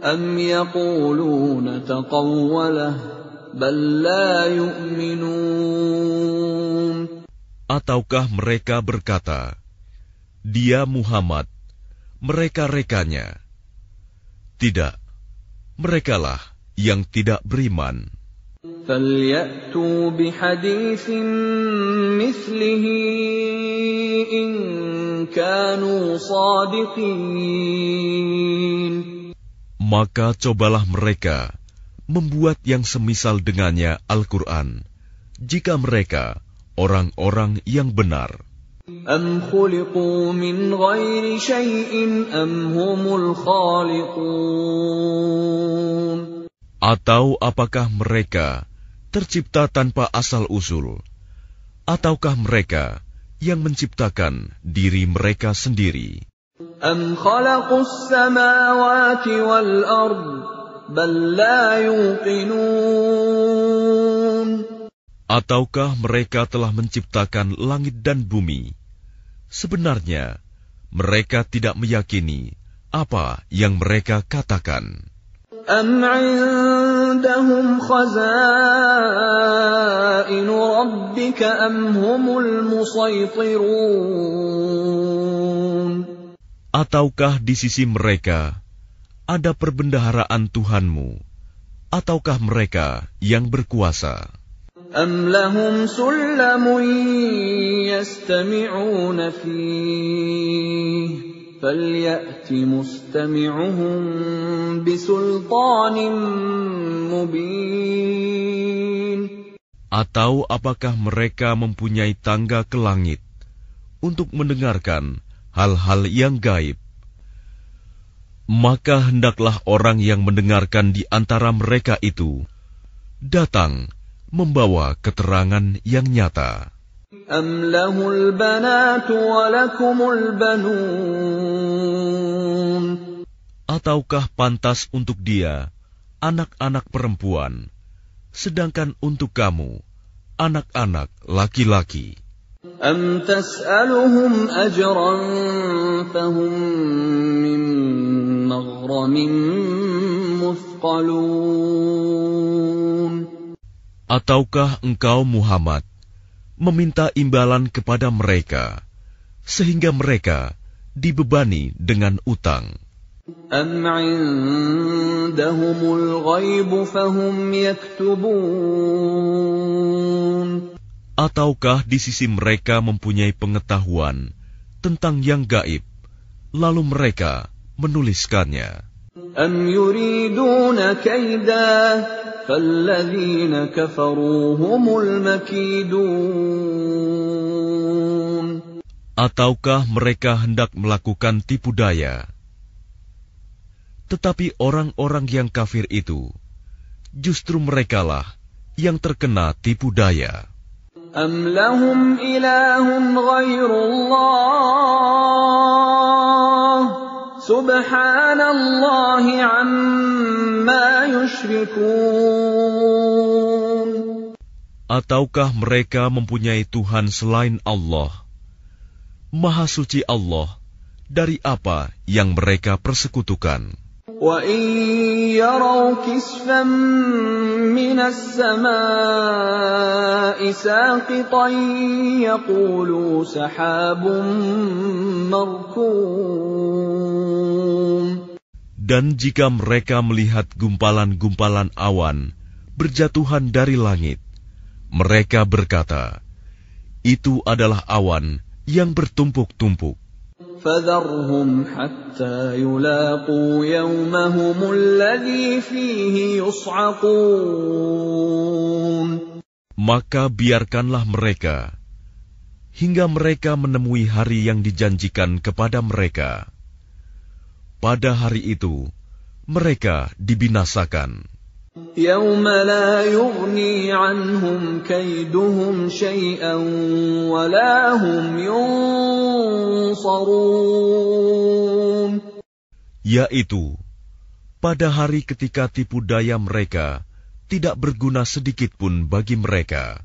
أم يقولون تقوله بل لا يؤمنون. Ataukah mereka berkata, dia Muhammad, mereka-rekanya? Tidak, merekalah yang tidak beriman. فليأتوا بحديث مثله إن كانوا صادقين. Maka cobalah mereka membuat yang semisal dengannya Al-Quran, jika mereka orang-orang yang benar. أم خلقوا من غير شيء أم هم الخالقون. Atau apakah mereka tercipta tanpa asal-usul? Ataukah mereka yang menciptakan diri mereka sendiri? أم خلقوا السماوات والأرض بل لا يوقنون. Ataukah mereka telah menciptakan langit dan bumi? Sebenarnya mereka tidak meyakini apa yang mereka katakan. أم عندهم خزائن ربك أم هم المسيطرون. Ataukah di sisi mereka ada perbendaharaan Tuhanmu, ataukah mereka yang berkuasa? أم لهم سلم يستمعون فيه فليأت مستمعهم بسلطان مبين. Atau apakah mereka mempunyai tangga ke langit untuk mendengarkan hal-hal yang gaib? Maka hendaklah orang yang mendengarkan di antara mereka itu datang membawa keterangan yang nyata. أم له البنات ولكم البنون. Ataukah pantas untuk dia anak-anak perempuan, sedangkan untuk kamu anak-anak laki-laki? أم تسألهم أجرا فهم من مغرم مثقلون. Ataukah engkau Muhammad meminta imbalan kepada mereka sehingga mereka dibebani dengan utang? أم عندهم الغيب فهم يكتبون. Ataukah di sisi mereka mempunyai pengetahuan tentang yang gaib, lalu mereka menuliskannya? أم يريدون كيدا فالذين كفروا هم المكيدون. Ataukah mereka hendak melakukan tipu daya? Tetapi orang-orang yang kafir itu, justru merekalah yang terkena tipu daya. أم لهم إله غير الله سبحان الله عما يشركون. Ataukah mereka mempunyai Tuhan selain Allah? Maha suci Allah dari apa yang mereka persekutukan. وَإِن يَرَوْا كِسْفًا مِّنَ السَّمَاءِ سَاقِطًا يَقُولُوا سَحَابٌ مَّرْكُومٌ. Dan jika mereka melihat gumpalan-gumpalan awan berjatuhan dari langit, mereka berkata, itu adalah awan yang bertumpuk-tumpuk. فَذَرْهُمْ حَتَّى يُلَاقُوا يَوْمَهُمُ الَّذِي فِيهِ يُصْعَقُونَ. Maka biarkanlah mereka hingga mereka menemui hari yang dijanjikan kepada mereka. Pada hari itu mereka dibinasakan. يَوْمَ لَا يُغْنِي عَنْهُمْ كَيْدُهُمْ شَيْئًا وَلَا هُمْ يُنصَرُونَ. Yaitu, pada hari ketika tipu daya mereka tidak berguna sedikit pun bagi mereka,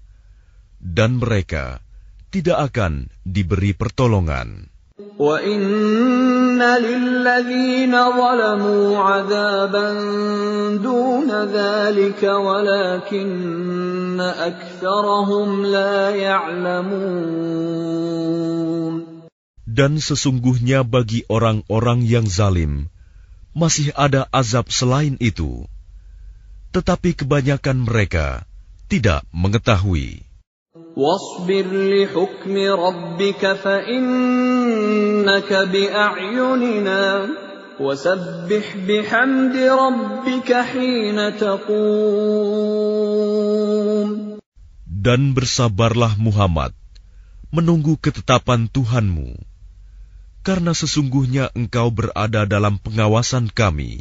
dan mereka tidak akan diberi pertolongan. وَإِنَّ لِلَّذِينَ ظَلَمُوا عَذَابًا دُونَ ذَلِكَ وَلَكِنَّ أَكْثَرَهُمْ لَا يَعْلَمُونَ. Dan sesungguhnya bagi orang-orang yang zalim masih ada azab selain itu, tetapi kebanyakan mereka tidak mengetahui. وَاصْبِرْ لِحُكْمِ رَبِّكَ فَإِنَّكَ بِأَعْيُنِنَا وَسَبِّحْ بِحَمْدِ رَبِّكَ حِينَ تَقُومُ. Dan bersabarlah Muhammad menunggu ketetapan Tuhanmu, karena sesungguhnya engkau berada dalam pengawasan kami.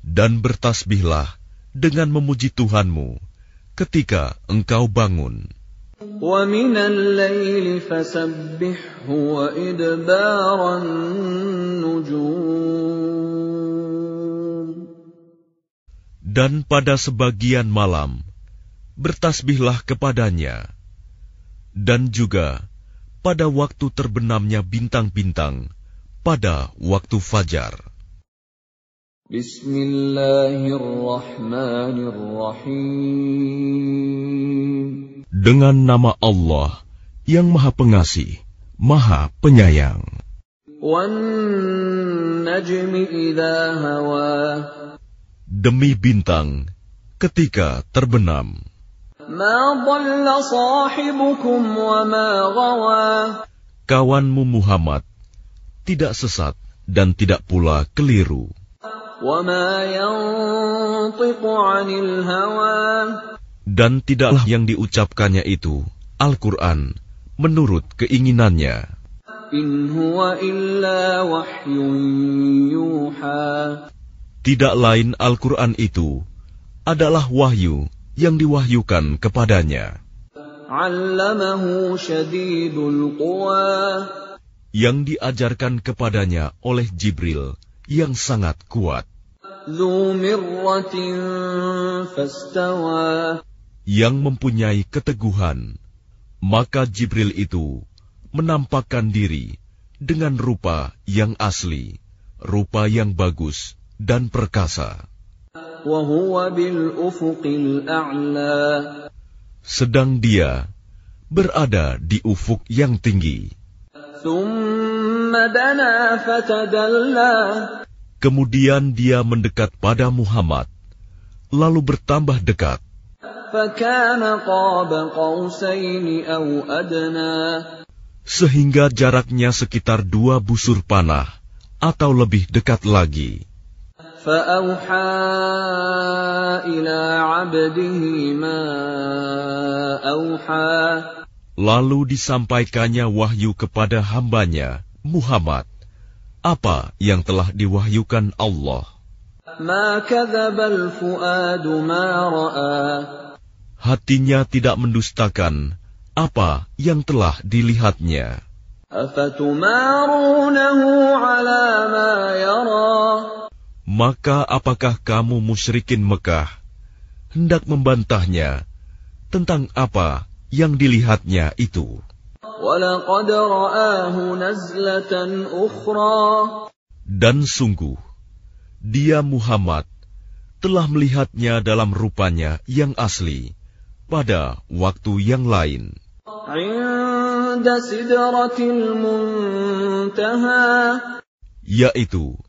Dan bertasbihlah dengan memuji Tuhanmu ketika engkau bangun. وَمِنَ اللَّيْلِ فَسَبِّحْهُ وَإِدْبَارَ النُّجُومِ. Dan pada sebagian malam, bertasbihlah kepadanya. Dan juga pada waktu terbenamnya bintang-bintang, pada waktu fajar. Bismillahirrahmanirrahim. Dengan nama Allah yang Maha Pengasih, Maha Penyayang. وَالنَّجْمِ إِذَا هَوَى. Demi bintang ketika terbenam. مَا ضَلَّ صَاحِبُكُمْ وَمَا غَوَى. Kawanmu Muhammad tidak sesat dan tidak pula keliru. وَمَا يَنطِقُ عَنِ الْهَوَى. Dan tidaklah yang diucapkannya itu, Al-Quran, menurut keinginannya. إِنْ هُوَ إِلَّا وَحْيٌ يُوحَى. Tidak lain Al-Quran itu adalah wahyu yang diwahyukan kepadanya. عَلَّمَهُ شَدِيدُ الْقُوَى. Yang diajarkan kepadanya oleh Jibril yang sangat kuat. ذُو مِرَّةٍ فَاسْتَوَى. Yang mempunyai keteguhan, maka Jibril itu menampakkan diri dengan rupa yang asli, rupa yang bagus dan perkasa. وَهُوَ بِالْأُفُقِ الْأَعْلَى. Sedang dia berada di ufuk yang tinggi. ثُمَّ دَنَا فَتَدَلَّى. Kemudian dia mendekat pada Muhammad, lalu bertambah dekat. فَكَانَ قَابَ قَوْسَيْنِ أَوْ أَدْنَى. Sehingga jaraknya sekitar 2 busur panah atau lebih dekat lagi. فَأَوْحَى إِلَى عَبْدِهِ مَا أَوْحَى. Lalu disampaikannya wahyu kepada hambanya, Muhammad, apa yang telah diwahyukan Allah. مَا كَذَبَ الْفُؤَادُ مَا رَأَى. Hatinya tidak mendustakan apa yang telah dilihatnya. أَفَتُمَارُونَهُ عَلَى مَا يَرَى. Maka apakah kamu musyrikin Mekah hendak membantahnya tentang apa yang dilihatnya itu. وَلَقَدْ رَآهُ نَزْلَةً أُخْرَى Dan sungguh, dia Muhammad telah melihatnya dalam rupanya yang asli pada waktu yang lain. عِندَ سِدْرَةِ الْمُنْتَهَى Yaitu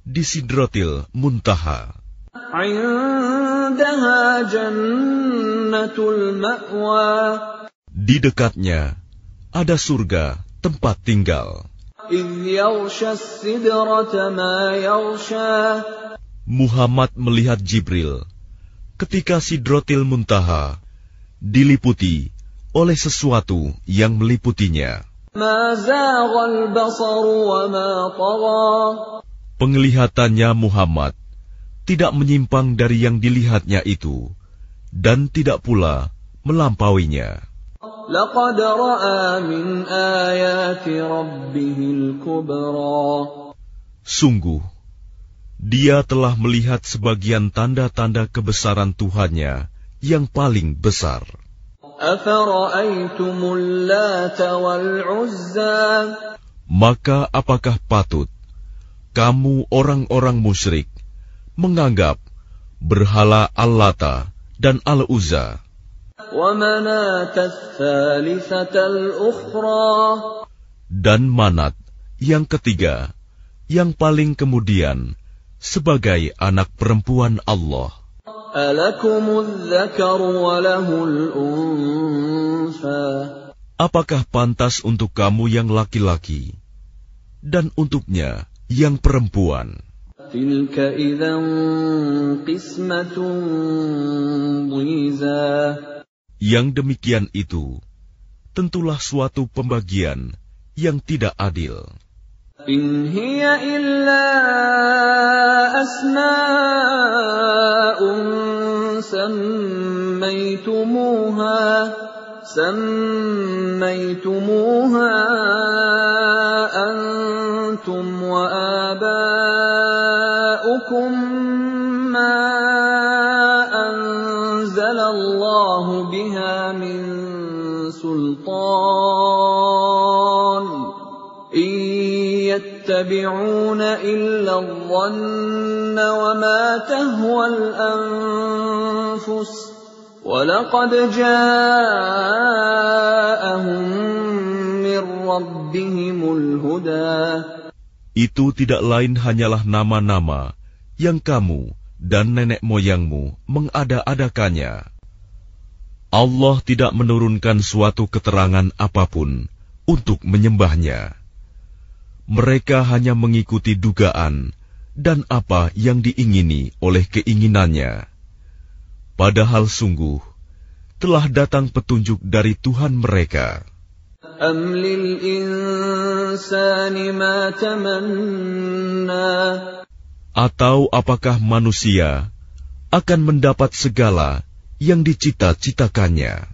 di Sidratil Muntaha. عِندَهَا جَنَّةُ الْمَأْوَى Di dekatnya ada surga tempat tinggal. إِذْ يَغْشَى السِّدْرَةَ مَا يَغْشَى Muhammad melihat Jibril ketika Sidratil Muntaha diliputi oleh sesuatu yang meliputinya. مَا زَاغَ الْبَصَرُ وَمَا طَغَى Penglihatannya Muhammad tidak menyimpang dari yang dilihatnya itu, dan tidak pula melampauinya. لَقَدْ رَأَى مِنْ آيَاتِ رَبِّهِ الْكُبْرَى Sungguh, dia telah melihat sebagian tanda-tanda kebesaran Tuhannya yang paling besar. أَفَرَأَيْتُمُ اللَّاتَ وَالْعُزَّى Maka apakah patut kamu orang-orang musyrik menganggap berhala Al-Lata dan Al-Uzza وَمَنَاةَ الثَّالِثَةَ الْأُخْرَى dan Manat yang ketiga, yang paling kemudian, sebagai anak perempuan Allah. أَلَكُمُ الذَّكَرُ وَلَهُ الْأُنثَى Apakah pantas untuk kamu yang laki-laki dan untuknya yang perempuan? تِلْكَ إِذًا قِسْمَةٌ ضِيزَى Yang demikian itu tentulah suatu pembagian yang tidak adil. إِنْ هِيَ إِلَّا أَسْمَاءٌ سَمَّيْتُمُوهَا أَنْتُمْ وَآبَاؤُكُمْ مَا أَنزَلَ اللَّهُ بِهَا مِنْ سُلْطَانٍ إِنْ يَتَّبِعُونَ إِلَّا الظَّنَّ وَمَا تَهْوَى الْأَنفُسُ وَلَقَدْ جَاءَهُم مِّن رَّبِّهِمُ الْهُدَى Itu tidak lain hanyalah nama-nama yang kamu dan nenek moyangmu mengada-adakannya. Allah tidak menurunkan suatu keterangan apapun untuk menyembahnya. Mereka hanya mengikuti dugaan dan apa yang diingini oleh keinginannya. Padahal sungguh telah datang petunjuk dari Tuhan mereka. أَمْ لِلْإِنسَانِ مَا تَمَنَّى Atau apakah manusia akan mendapat segala yang dicita-citakannya?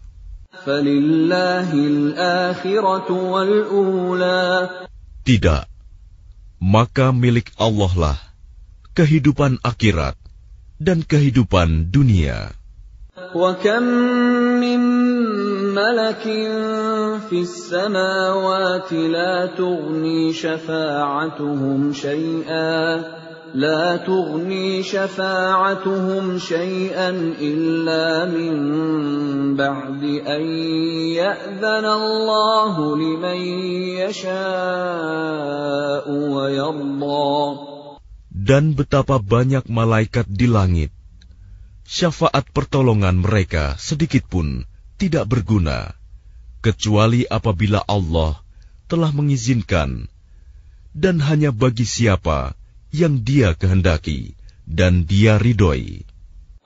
فَلِلَّهِ الْآخِرَةُ وَالْأُولَى Tidak, maka milik Allah lah kehidupan akhirat dan kehidupan dunia. وَكَمْ مِنْ مَلَكٍ فِي السَّمَاوَاتِ لَا تُغْنِي شَفَاعَتُهُمْ شَيْئًا إِلَّا مِنْ بَعْدِ أَنْ يَأْذَنَ اللَّهُ لِمَنْ يَشَاءُ وَيَرْضَى Dan betapa banyak malaikat di langit, syafaat pertolongan mereka sedikitpun tidak berguna, kecuali apabila Allah telah mengizinkan, dan hanya bagi siapa yang Dia kehendaki dan Dia ridhoi.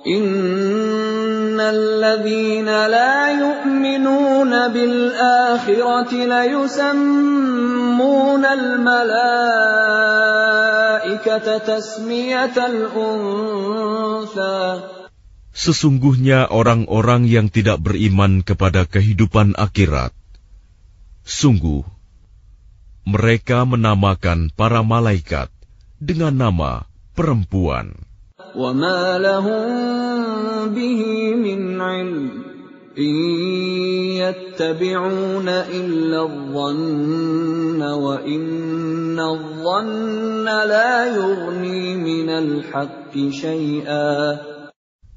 Innalladzina la yu'minuna bil akhirati la yusammuna al malaikata tasmiyatal untha. Sesungguhnya orang-orang yang tidak beriman kepada kehidupan akhirat, sungguh mereka menamakan para malaikat dengan nama perempuan. وَمَا لَهُم بِهِ مِنْ عِلْمٍ إن يتبعون إلا الظن وإن الظن لا يغني من الحق شيئا.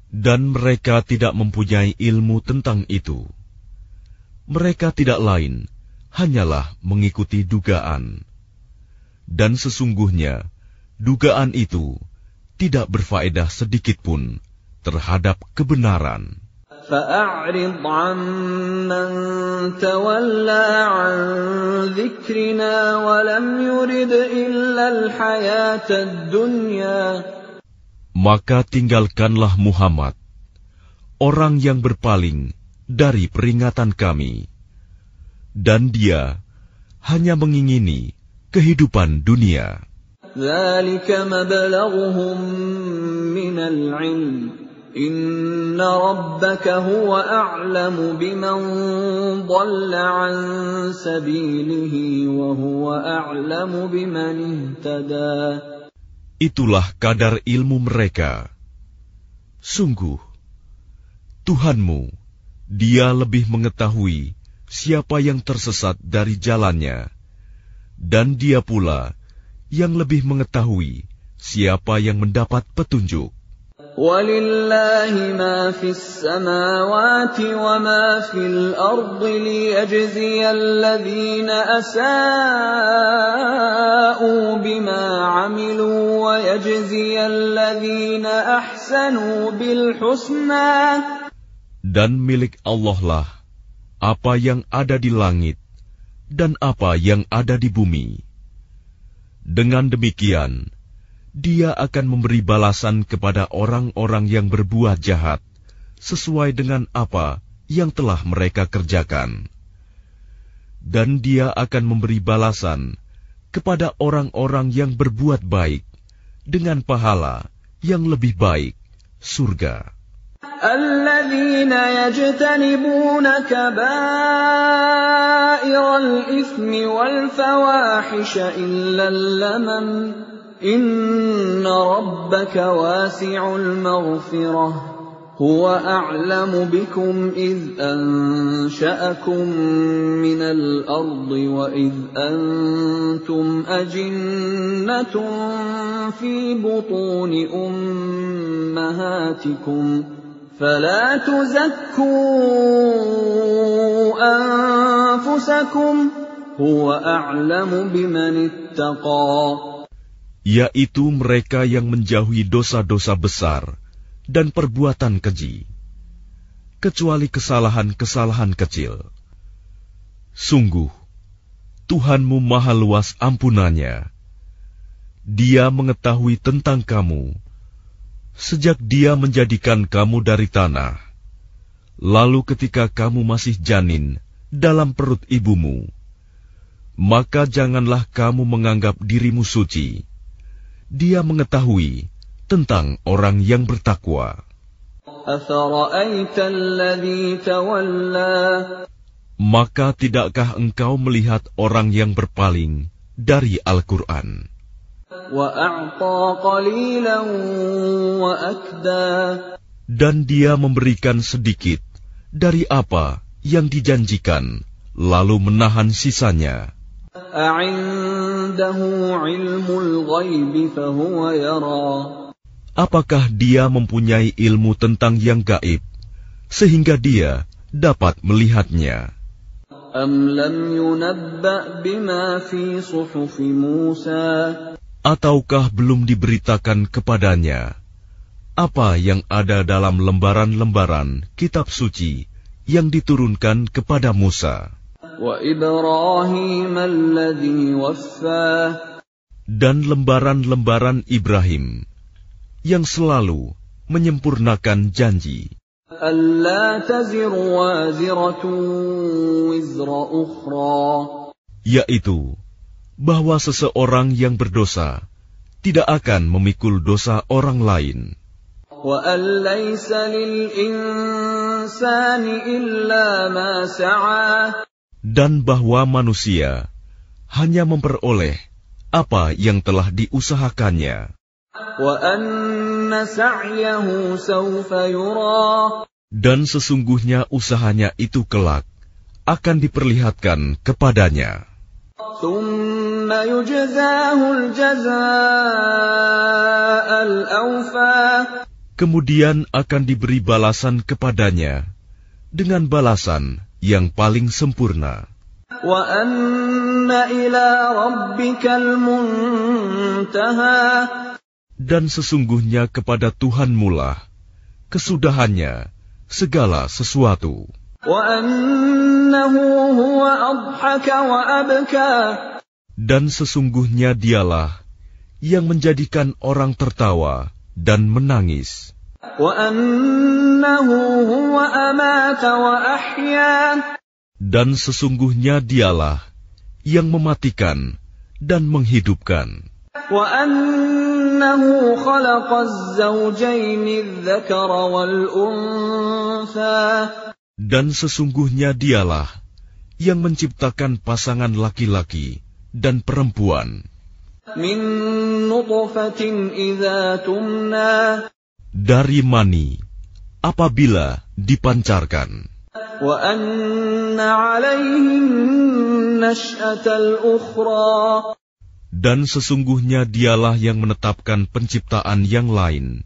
Dan mereka tidak mempunyai ilmu tentang itu. Mereka tidak lain, hanyalah mengikuti dugaan. Dan sesungguhnya, dugaan itu tidak berfaedah sedikitpun terhadap kebenaran. فأعرض عمن تولى عن ذكرنا ولم يرد إلا الحياة الدنيا. Maka tinggalkanlah Muhammad, orang yang berpaling dari peringatan kami, dan dia hanya mengingini kehidupan dunia. ذلك مبلغهم من العلم إن ربك هو أعلم بمن ضل عن سبيله وهو أعلم بمن اهتدى. Itulah kadar ilmu mereka. Sungguh, Tuhanmu, Dia lebih mengetahui siapa yang tersesat dari jalannya, dan Dia pula yang lebih mengetahui siapa yang mendapat petunjuk. وَلِلَّهِ مَا فِي السَّمَاوَاتِ وَمَا فِي الْأَرْضِ لِيَجْزِيَ الَّذِينَ أَسَاءُوا بِمَا عَمِلُوا وَيَجْزِيَ الَّذِينَ أَحْسَنُوا بِالْحُسْنَى. Dan milik Allah lah apa yang ada di langit dan apa yang ada di bumi. Dengan demikian, Dia akan memberi balasan kepada orang-orang yang berbuat jahat sesuai dengan apa yang telah mereka kerjakan. Dan Dia akan memberi balasan kepada orang-orang yang berbuat baik dengan pahala yang lebih baik, surga. الذين يجتنبون كبائر الإثم والفواحش إلا اللمم إن ربك واسع المغفرة هو أعلم بكم إذ أنشأكم من الأرض وإذ أنتم أجنة في بطون أمهاتكم فلا تزكوا أنفسكم هو أعلم بمن اتقى. Yaitu mereka yang menjauhi dosa-dosa besar dan perbuatan keji, kecuali kesalahan-kesalahan kecil. Sungguh, Tuhanmu maha luas ampunannya. Dia mengetahui tentang kamu, sejak Dia menjadikan kamu dari tanah, lalu ketika kamu masih janin dalam perut ibumu, maka janganlah kamu menganggap dirimu suci. Dia mengetahui tentang orang yang bertakwa. Maka tidakkah engkau melihat orang yang berpaling dari Al-Quran? Dan dia memberikan sedikit dari apa yang dijanjikan, lalu menahan sisanya. Apakah dia mempunyai ilmu tentang yang gaib, sehingga dia dapat melihatnya? Ataukah belum diberitakan kepadanya apa yang ada dalam lembaran-lembaran kitab suci yang diturunkan kepada Musa? Dan lembaran-lembaran Ibrahim yang selalu menyempurnakan janji, yaitu bahwa seseorang yang berdosa tidak akan memikul dosa orang lain. Dan bahwa manusia hanya memperoleh apa yang telah diusahakannya. Dan sesungguhnya usahanya itu kelak akan diperlihatkan kepadanya. ثم يجزاه الجزاء الأوفى. Kemudian akan diberi balasan kepadanya dengan balasan yang paling sempurna. وَأَنَّ إِلَى رَبِّكَ الْمُنْتَهَى. Dan sesungguhnya kepada Tuhanmu lah kesudahannya segala sesuatu. وَأَنَّهُ هُوَ أَضْحَكَ وَأَبْكَى. Dan sesungguhnya dialah yang menjadikan orang tertawa dan menangis. وَأَنَّهُ هُوَ أَمَاتَ وَأَحْيَا. Dan sesungguhnya dialah yang mematikan dan menghidupkan. وَأَنَّهُ خَلَقَ الزَّوْجَيْنِ الذَّكَرَ وَالْأُنثَى. Dan sesungguhnya dialah yang menciptakan pasangan laki-laki dan perempuan. مِن نُطْفَةٍ إِذَا تُمْنَى. Dari mani apabila dipancarkan. وَأَنَّ عَلَيْهِ النَّشْأَةَ الْأُخْرَى. Dan sesungguhnya dialah yang menetapkan penciptaan yang lain,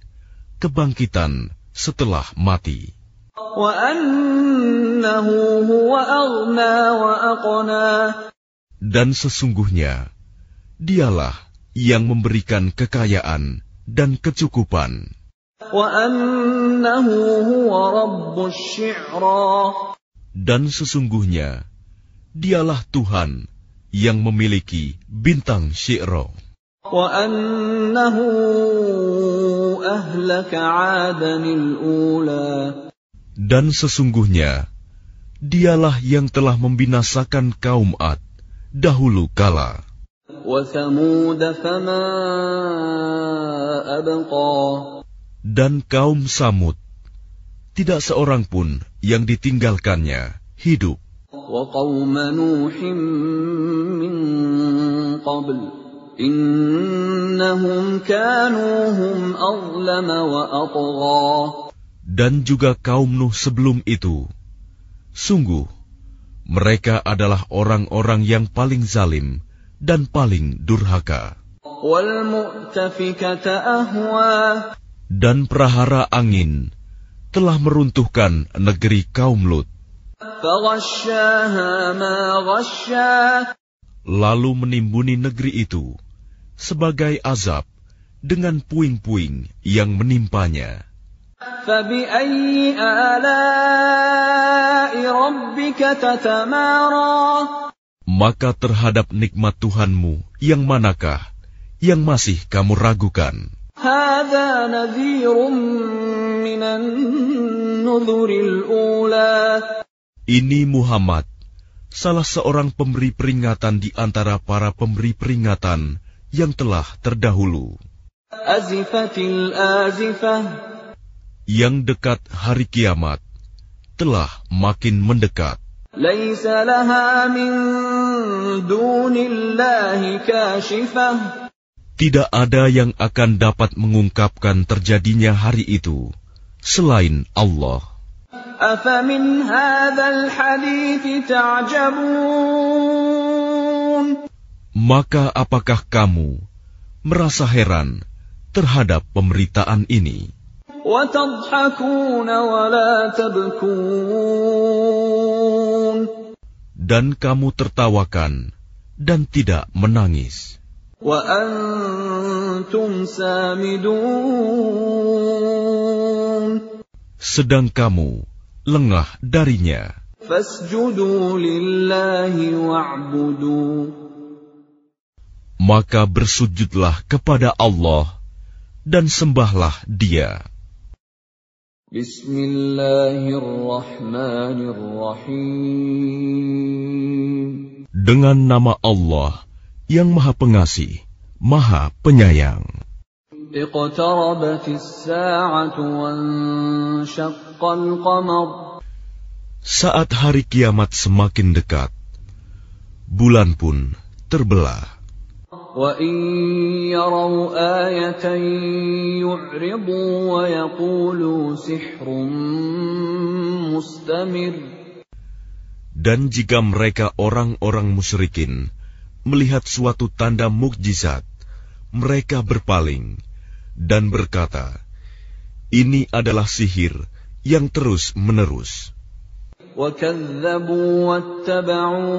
kebangkitan setelah mati. وَأَنَّهُ هُوَ أَغْنَى وَأَقْنَى. Dan sesungguhnya dialah yang memberikan kekayaan dan kecukupan. وَأَنَّهُ هُوَ رَبُّ الشِّعْرَى. Dan sesungguhnya dialah Tuhan yang memiliki bintang Syi'ra. وَأَنَّهُ أَهْلَكَ عَادًا الْأُولَى. Dan sesungguhnya dialah yang telah membinasakan kaum Ad dahulu kala. وَثَمُودَ فَمَا أَبْقَى. Dan kaum Samud, tidak seorang pun yang ditinggalkannya hidup. وَقَوْمَ نُوحٍ مِّن قَبْلُ إِنَّهُمْ كَانُوا هُمْ أَظْلَمَ وَأَطْغَى. Dan juga kaum Nuh sebelum itu, sungguh mereka adalah orang-orang yang paling zalim dan paling durhaka. وَالْمُؤْتَفِكَةَ أَهْوَى. Dan prahara angin telah meruntuhkan negeri kaum Lut. فَغَشَّاهَا مَا غَشَّى. Lalu menimbuni negeri itu sebagai azab dengan puing-puing yang menimpanya. فَبِأَيِّ آلَاءِ رَبِّكَ تَتَمَارَى. Maka terhadap nikmat Tuhanmu yang manakah yang masih kamu ragukan? هَذَا نَذِيرٌ مِّنَ النُّذُرِ الْأُولَى. Ini Muhammad, salah seorang pemberi peringatan di antara para pemberi peringatan yang telah terdahulu. أَزِفَتِ الْآزِفَةُ. Yang dekat hari kiamat telah makin mendekat. لَيْسَ لَهَا مِن دُونِ اللَّهِ كَاشِفَةٌ. Tidak ada yang akan dapat mengungkapkan terjadinya hari itu selain Allah. أَفَمِنْ هَذَا الْحَدِيثِ تَعْجَبُونَ. Maka apakah kamu merasa heran terhadap pemberitaan ini? وَتَضْحَكُونَ وَلَا تَبْكُونَ. Dan kamu tertawakan dan tidak menangis. وَأَنْتُمْ سَامِدُونَ. Sedang kamu lengah darinya. فَاسْجُدُوا لِلَّهِ وَاعْبُدُوا. Maka bersujudlah kepada Allah dan sembahlah Dia. Bismillahirrahmanirrahim. Dengan nama Allah yang Maha Pengasih, Maha Penyayang. Iqtarabatis sa'atu wanshaqqal qamar. Saat hari kiamat semakin dekat, bulan pun terbelah. وَإِن يَرَوْا آيَةً يُعْرِضُوا وَيَقُولُوا سِحْرٌ مُسْتَمِرٌّ. Dan jika mereka orang-orang musyrikin melihat suatu tanda mukjizat, mereka berpaling dan berkata, ini adalah sihir yang terus-menerus. وَكَذَّبُوا وَاتَّبَعُوا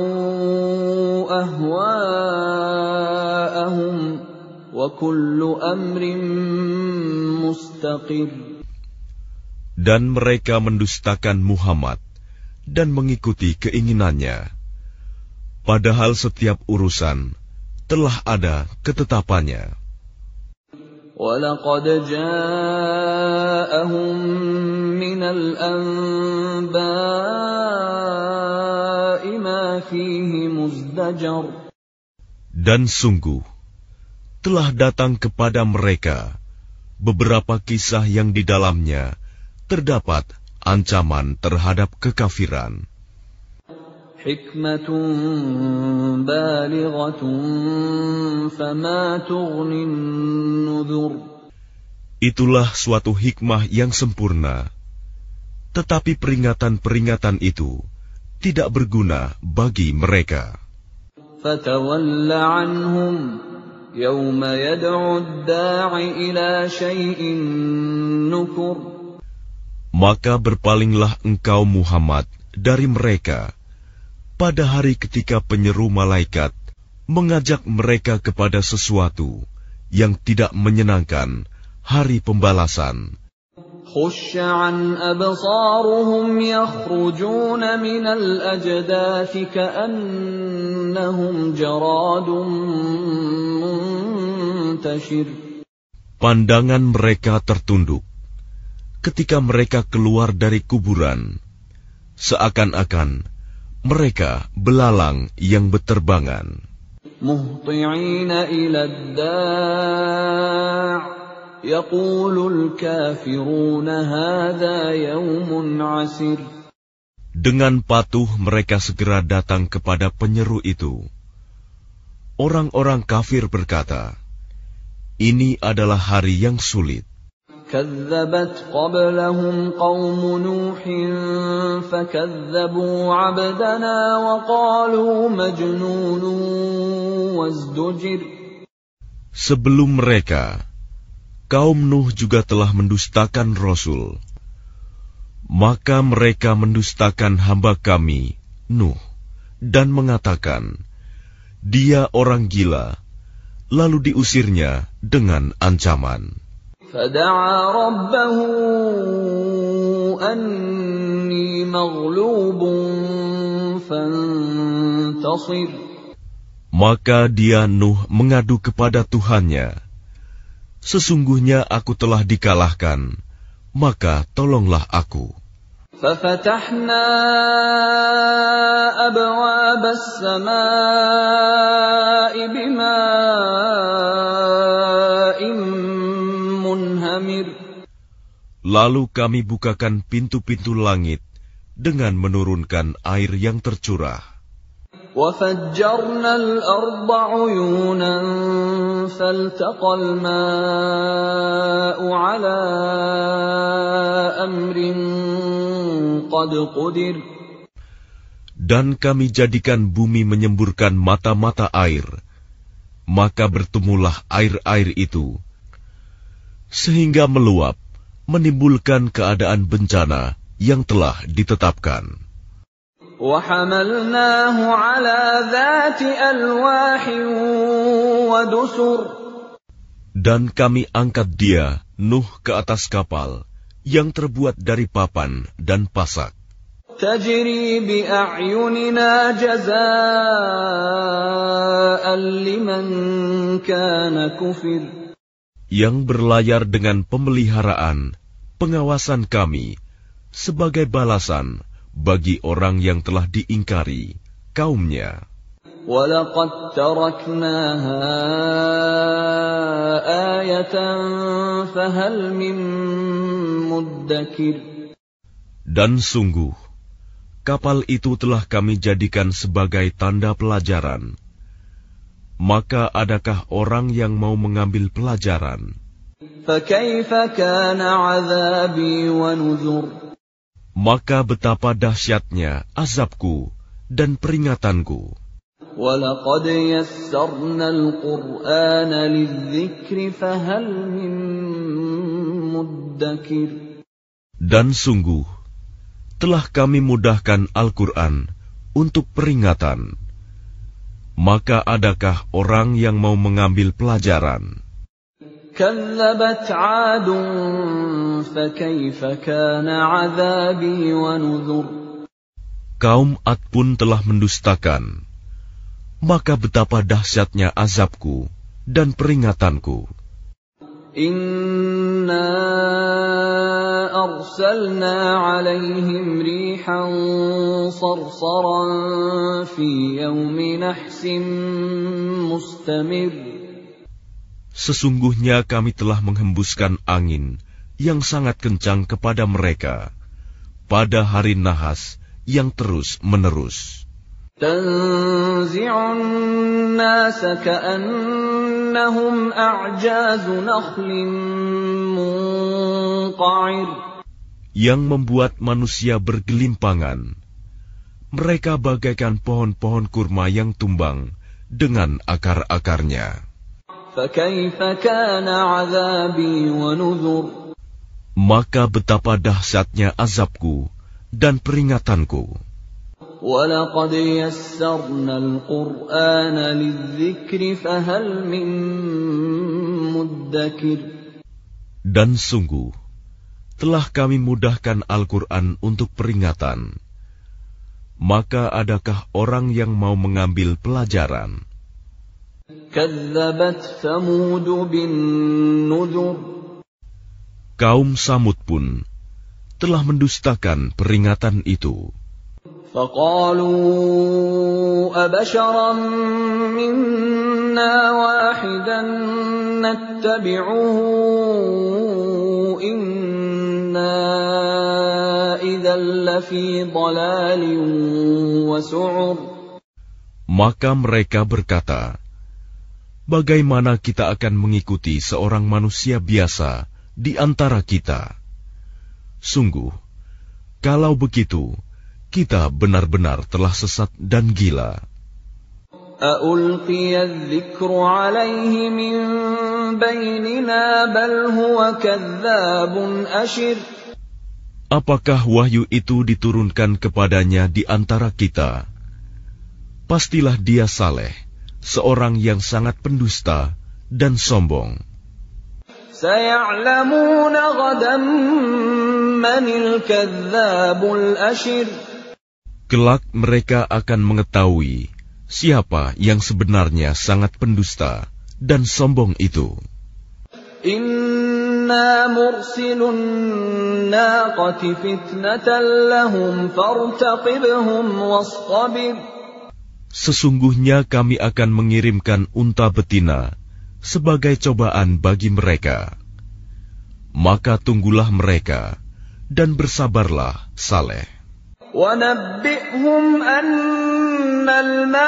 أَهْوَاءَهُمْ وَكُلُّ أَمْرٍ مُسْتَقِرٌّ. Dan mereka mendustakan Muhammad dan mengikuti keinginannya, padahal setiap urusan telah ada ketetapannya. وَلَقَدْ جَاءَهُم مِّنَ الْأَنبَاءِ مَا فِيهِ مُزْدَجَرٌ. Dan sungguh, telah datang kepada mereka beberapa kisah yang di dalamnya terdapat ancaman terhadap kekafiran. حِكْمَةٌ بَالِغَةٌ فَمَا تُغْنِ النُّذُرُ. Itulah suatu hikmah yang sempurna, tetapi peringatan-peringatan itu tidak berguna bagi mereka. فَتَوَلَّ عَنْهُمْ يَوْمَ يَدْعُ الدَّاعِ إِلَى شَيْءٍ نُكُرٍ. Maka berpalinglah engkau Muhammad dari mereka pada hari ketika penyeru malaikat mengajak mereka kepada sesuatu yang tidak menyenangkan, hari pembalasan. خُشَّ عَنْ أَبْصَارُهُمْ يَخْرُجُونَ مِنَ الْأَجْدَاثِ كَأَنَّهُمْ جَرَادٌ مُنْتَشِرٌ. Pandangan mereka tertunduk ketika mereka keluar dari kuburan, seakan-akan mereka belalang yang berterbangan. مُهْطِعِينَ إِلَى الدَّاعِ يَقُولُ الْكَافِرُونَ هَذَا يَوْمٌ عَسِرٌ. Dengan patuh mereka segera datang kepada penyeru itu. Orang-orang kafir berkata, ini adalah hari yang sulit. كَذَّبَتْ قَبْلَهُمْ قَوْمُ نُوحٍ فَكَذَّبُوا عَبْدَنَا وَقَالُوا مَجْنُونٌ وَازْدُجِرَ. Sebelum mereka, kaum Nuh juga telah mendustakan Rasul. Maka mereka mendustakan hamba kami, Nuh, dan mengatakan, dia orang gila, lalu diusirnya dengan ancaman. فَدَعَا رَبَّهُ أَنِّي مَغْلُوبٌ فَانتَصِرْ. Maka dia Nuh mengadu kepada Tuhannya, sesungguhnya aku telah dikalahkan, maka tolonglah aku. فَفَتَحْنَا أَبْوَابَ السَّمَاءِ بِمَاءٍ مُنْهَمِرٍ. Lalu kami bukakan pintu-pintu langit dengan menurunkan air yang tercurah. وَفَجَّرْنَا الْأَرْضَ عُيُونًا فَالْتَقَى الْمَاءُ عَلَى أَمْرٍ قَدْ قُدِرَ. Dan kami jadikan bumi menyemburkan mata-mata air, maka bertemulah air-air itu, sehingga meluap, menimbulkan keadaan bencana yang telah ditetapkan. وَحَمَلْنَاهُ عَلَى ذَاتِ أَلْوَاحٍ وَدُسُرٍ. Dan kami angkat dia, Nuh, ke atas kapal yang terbuat dari papan dan pasak. تَجْرِي بِأَعْيُنِنَا جَزَاءً لِمَنْ كَانَ كُفِرَ. Yang berlayar dengan pemeliharaan, pengawasan kami, sebagai balasan bagi orang yang telah diingkari kaumnya. وَلَقَدْ تَرَكْنَاهَا آيَةً فَهَلْ مِن مُّدَّكِرٍ. Dan sungguh, kapal itu telah kami jadikan sebagai tanda pelajaran. Maka adakah orang yang mau mengambil pelajaran? فكيف كان عذابي ونذر Maka betapa dahsyatnya azabku dan peringatanku. ولقد يسرنا القرآن للذكر فهل من مدكر Dan sungguh, telah kami mudahkan Al-Quran untuk peringatan. Maka adakah orang yang mau mengambil pelajaran? كذبت عاد فكيف كان عذابي ونذر Kaum Ad pun telah mendustakan. Maka betapa dahsyatnya azabku dan peringatanku. إنا أرسلنا عليهم ريحا صرصرا في يوم نحس مستمر Sesungguhnya kami telah menghembuskan angin yang sangat kencang kepada mereka pada hari nahas yang terus-menerus. تنزع الناس كأنهم أعجاز نخل منقعر Yang membuat manusia bergelimpangan. Mereka bagaikan pohon-pohon kurma yang tumbang dengan akar-akarnya. فكيف كان عذابي ونذر Maka betapa dahsyatnya azabku dan peringatanku. ولقد يسرنا القرآن للذكر فهل من مدكر Dan sungguh, telah kami mudahkan Al-Quran untuk peringatan. Maka adakah orang yang mau mengambil pelajaran? كذبت ثمود بالنذر Kaum Samud pun telah mendustakan peringatan itu. فقالوا أبشرا منا واحدا نتبعه إنا إذا لفي ضلال وسعر Maka mereka berkata, bagaimana kita akan mengikuti seorang manusia biasa di antara kita? Sungguh, kalau begitu, kita benar-benar telah sesat dan gila. أألقي الذكر عليه من بيننا بل هو كذاب أشر Apakah wahyu itu diturunkan kepadanya di antara kita? Pastilah dia Saleh, seorang yang sangat pendusta dan sombong. سيعلمون غدا من الكذاب الأشر Kelak mereka akan mengetahui siapa yang sebenarnya sangat pendusta dan sombong itu. إنا مرسل الناقة فتنة لهم فارتقبهم واصطبر Sesungguhnya kami akan mengirimkan unta betina sebagai cobaan bagi mereka. Maka tunggulah mereka dan bersabarlah, Saleh. وَنَبِّئْهُمْ أَنَّ الْمَاءَ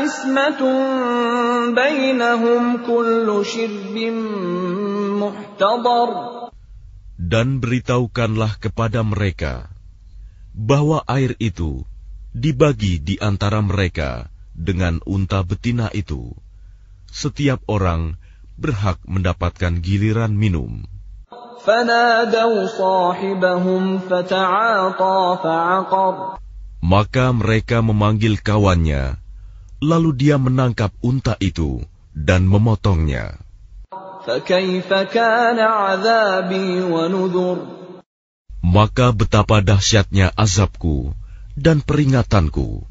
قِسْمَةٌ بَيْنَهُمْ كُلُّ شِرْبٍ مُحْتَضَرٍ Dan beritahukanlah kepada mereka bahwa air itu dibagi di antara mereka dengan unta betina itu. Setiap orang berhak mendapatkan giliran minum. فَنَادَوْا صَاحِبَهُمْ فَتَعَاطَى فَعَقَرَ Maka mereka memanggil kawannya, lalu dia menangkap unta itu dan memotongnya. فَكَيْفَ كَانَ عَذَابِي وَنُذُرِ Maka betapa dahsyatnya azabku dan peringatanku.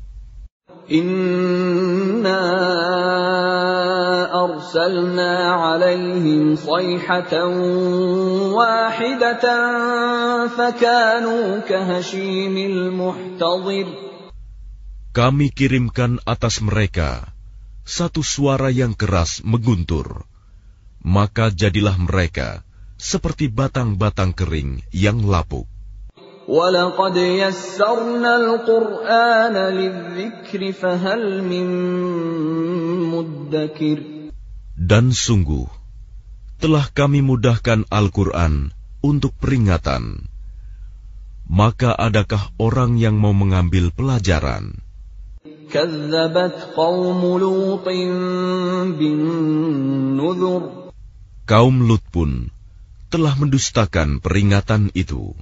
إِنَّا أَرْسَلْنَا عَلَيْهِمْ صَيْحَةً وَاحِدَةً فَكَانُوا كَهَشِيمِ الْمُحْتَظِرِ Kami kirimkan atas mereka satu suara yang keras mengguntur, maka jadilah mereka seperti batang-batang kering yang lapuk. وَلَقَدْ يَسَّرْنَا الْقُرْآنَ لِلذِّكْرِ فَهَلْ مِن مُّدَّكِرٍ. Dan sungguh, telah kami mudahkan Al-Quran untuk peringatan. Maka adakah orang yang mau mengambil pelajaran? كَذَّبَتْ قَوْمُ لُوطٍ بِالنُّذُرِ. Kaum Lut pun telah mendustakan peringatan itu.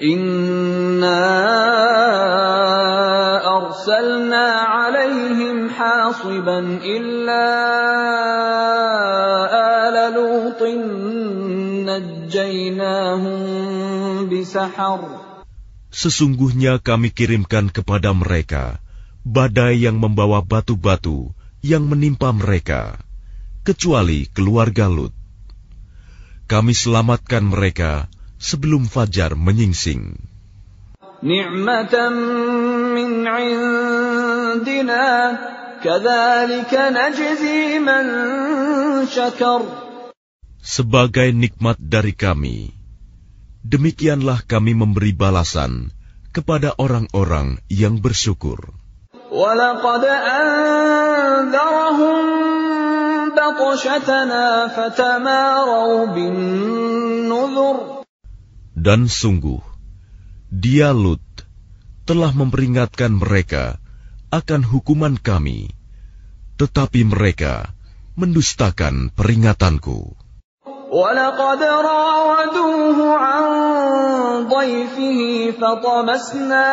إِنَّا أَرْسَلْنَا عَلَيْهِمْ حَاصِبًا إِلَّا آلَ لُوطٍ نَجَّيْنَاهُمْ بِسَحَرٍ. Sesungguhnya kami kirimkan kepada mereka badai yang membawa batu-batu yang menimpa mereka, kecuali keluarga Lut. Kami selamatkan mereka sebelum fajar menyingsing. Ni'matan min 'indina, kadzalika najzi man syakar. Sebagai nikmat dari kami, demikianlah kami memberi balasan kepada orang-orang yang bersyukur. وَلَقَدْ أَنذَرَهُم بَطْشَتَنَا فَتَمَارَوْا بِالنُّذُرِ. Dan sungguh, dia Lut telah memperingatkan mereka akan hukuman kami, tetapi mereka mendustakan peringatanku. وَلَقَدْ رَاوَدُوهُ عَنْ ضَيْفِهِ فَطَمَسْنَا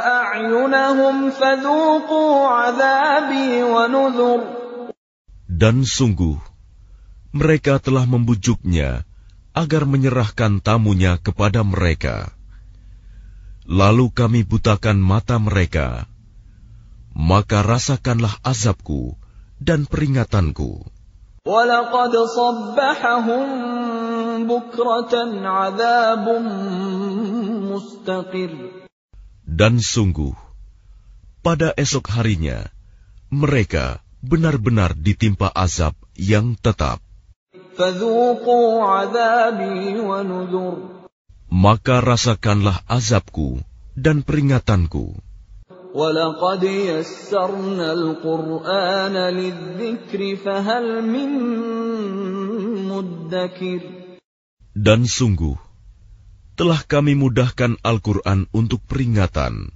أَعْيُنَهُمْ فَذُوقُوا عَذَابِي وَنُذُرِ. Dan sungguh, mereka telah membujuknya agar menyerahkan tamunya kepada mereka. Lalu kami butakan mata mereka, maka rasakanlah azabku dan peringatanku. وَلَقَدْ صَبَّحَهُم بُكْرَةً عَذَابٌ مُسْتَقِرٌ. Dan sungguh, pada esok harinya, mereka benar-benar ditimpa azab yang tetap. فَذُوقُوا عَذَابِي وَنُذُرِ. Maka rasakanlah azabku dan peringatanku. وَلَقَدْ يَسَّرْنَا الْقُرْآنَ لِلذِّكْرِ فَهَلْ مِن مُّدَّكِرٍ. Dan sungguh, telah kami mudahkan Al-Quran untuk peringatan.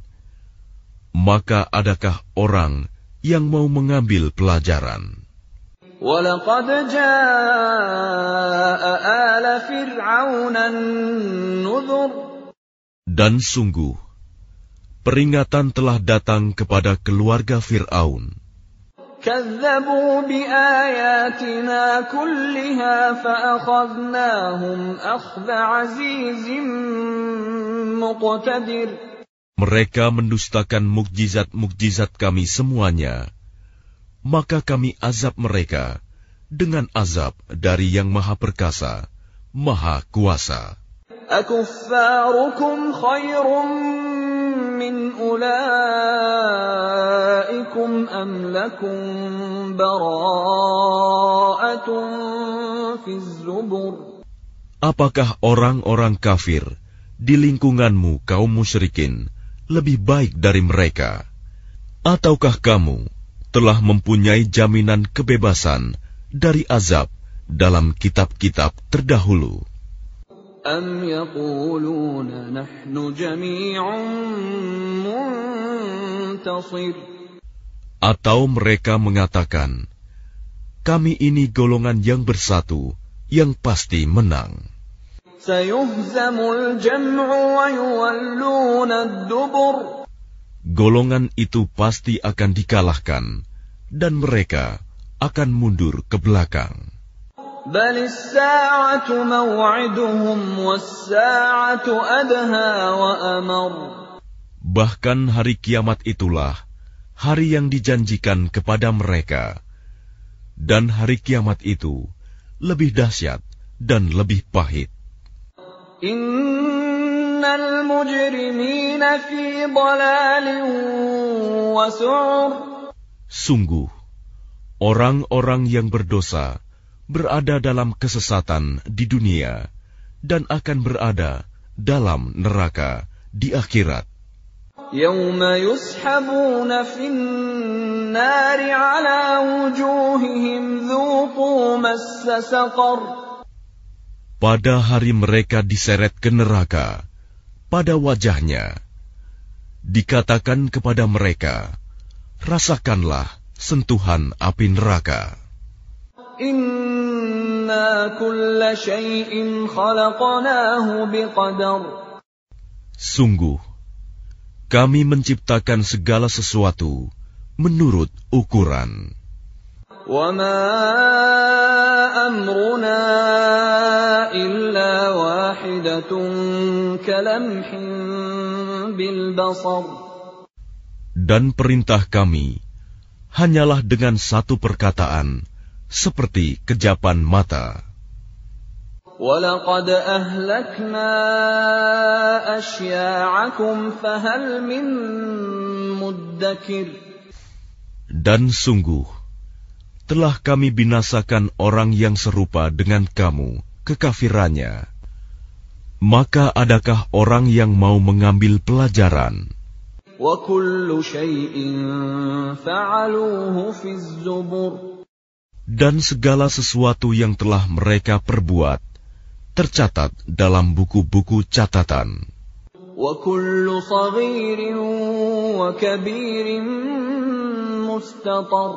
Maka adakah orang yang mau mengambil pelajaran? وَلَقَدْ جَاءَ آلَ فِرْعَوْنَ النُّذُرُ. Dan sungguh, peringatan telah datang kepada keluarga Fir'aun. كَذَّبُوا بِآيَاتِنَا كُلِّهَا فَأَخَذْنَاهُمْ أَخْذَ عَزِيزٍ مُقْتَدِرٍ. Mereka mendustakan mukjizat-mukjizat kami semuanya, maka kami azab mereka dengan azab dari yang Maha Perkasa, Maha Kuasa. أَكُفَّارُكُمْ خَيْرٌ مِّنْ أُولَئِكُمْ أَمْ لَكُمْ بَرَاءَةٌ فِي الزُّبُرِ. Apakah orang-orang kafir di lingkunganmu kaum musyrikin lebih baik dari mereka? Ataukah kamu telah mempunyai jaminan kebebasan dari azab dalam kitab-kitab terdahulu? أَمْ يَقُولُونَ نَحْنُ جَمِيعٌ مُّنتَصِرٌ. Atau mereka mengatakan, kami ini golongan yang bersatu, yang pasti menang. سَيُهْزَمُ الْجَمْعُ وَيُوَلُّونَ الدُّبُرَ. Golongan itu pasti akan dikalahkan, dan mereka akan mundur ke belakang. بَلِ السَّاعَةُ مَوْعِدُهُمْ وَالسَّاعَةُ أَدْهَىٰ وَأَمَرُّ. Bahkan hari kiamat itulah hari yang dijanjikan kepada mereka, dan hari kiamat itu lebih dahsyat dan lebih pahit. Innal mujrimina fi dhalalin wa su'ur. Sungguh, orang-orang yang berdosa berada dalam kesesatan di dunia dan akan berada dalam neraka di akhirat. يَوْمَ يُسْحَبُونَ فِي النَّارِ عَلَى وُجُوهِهِمْ ذُوقُوا مَسَّ سَقَرَ. Pada hari mereka diseret ke neraka, pada wajahnya dikatakan kepada mereka, rasakanlah sentuhan api neraka. Inna kulla syai'in khalaqnahu biqadar. Sungguh, kami menciptakan segala sesuatu menurut ukuran. Wa ma amruna illa wahidatun kalamhin bil basar. Dan perintah kami hanyalah dengan satu perkataan, seperti kejapan mata. وَلَقَدْ أَهْلَكْنَا أَشْيَاعَكُمْ فَهَلْ مِن مُّدَّكِرٍ. Dan sungguh, telah kami binasakan orang yang serupa dengan kamu, kekafirannya. Maka adakah orang yang mau mengambil pelajaran? وَكُلُّ شَيْءٍ فَعَلُوهُ فِي الزُّبُرِ. Dan segala sesuatu yang telah mereka perbuat tercatat dalam buku-buku catatan. وَكُلُّ صَغِيرٍ وَكَبِيرٍ مُسْتَطَرٍ.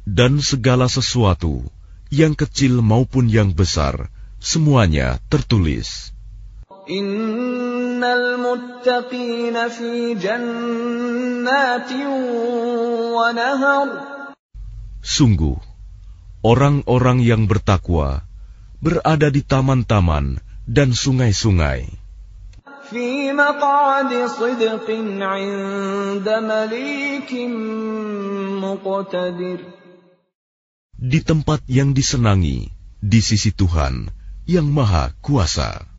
Dan segala sesuatu, yang kecil maupun yang besar, semuanya tertulis. Innal muttaqina fi jannatin wa nahar. Sungguh, orang-orang yang bertakwa berada di taman-taman dan sungai-sungai. Fi maq'adi sidqin 'inda malikin muqtadir. Di tempat yang disenangi, di sisi Tuhan yang Maha Kuasa.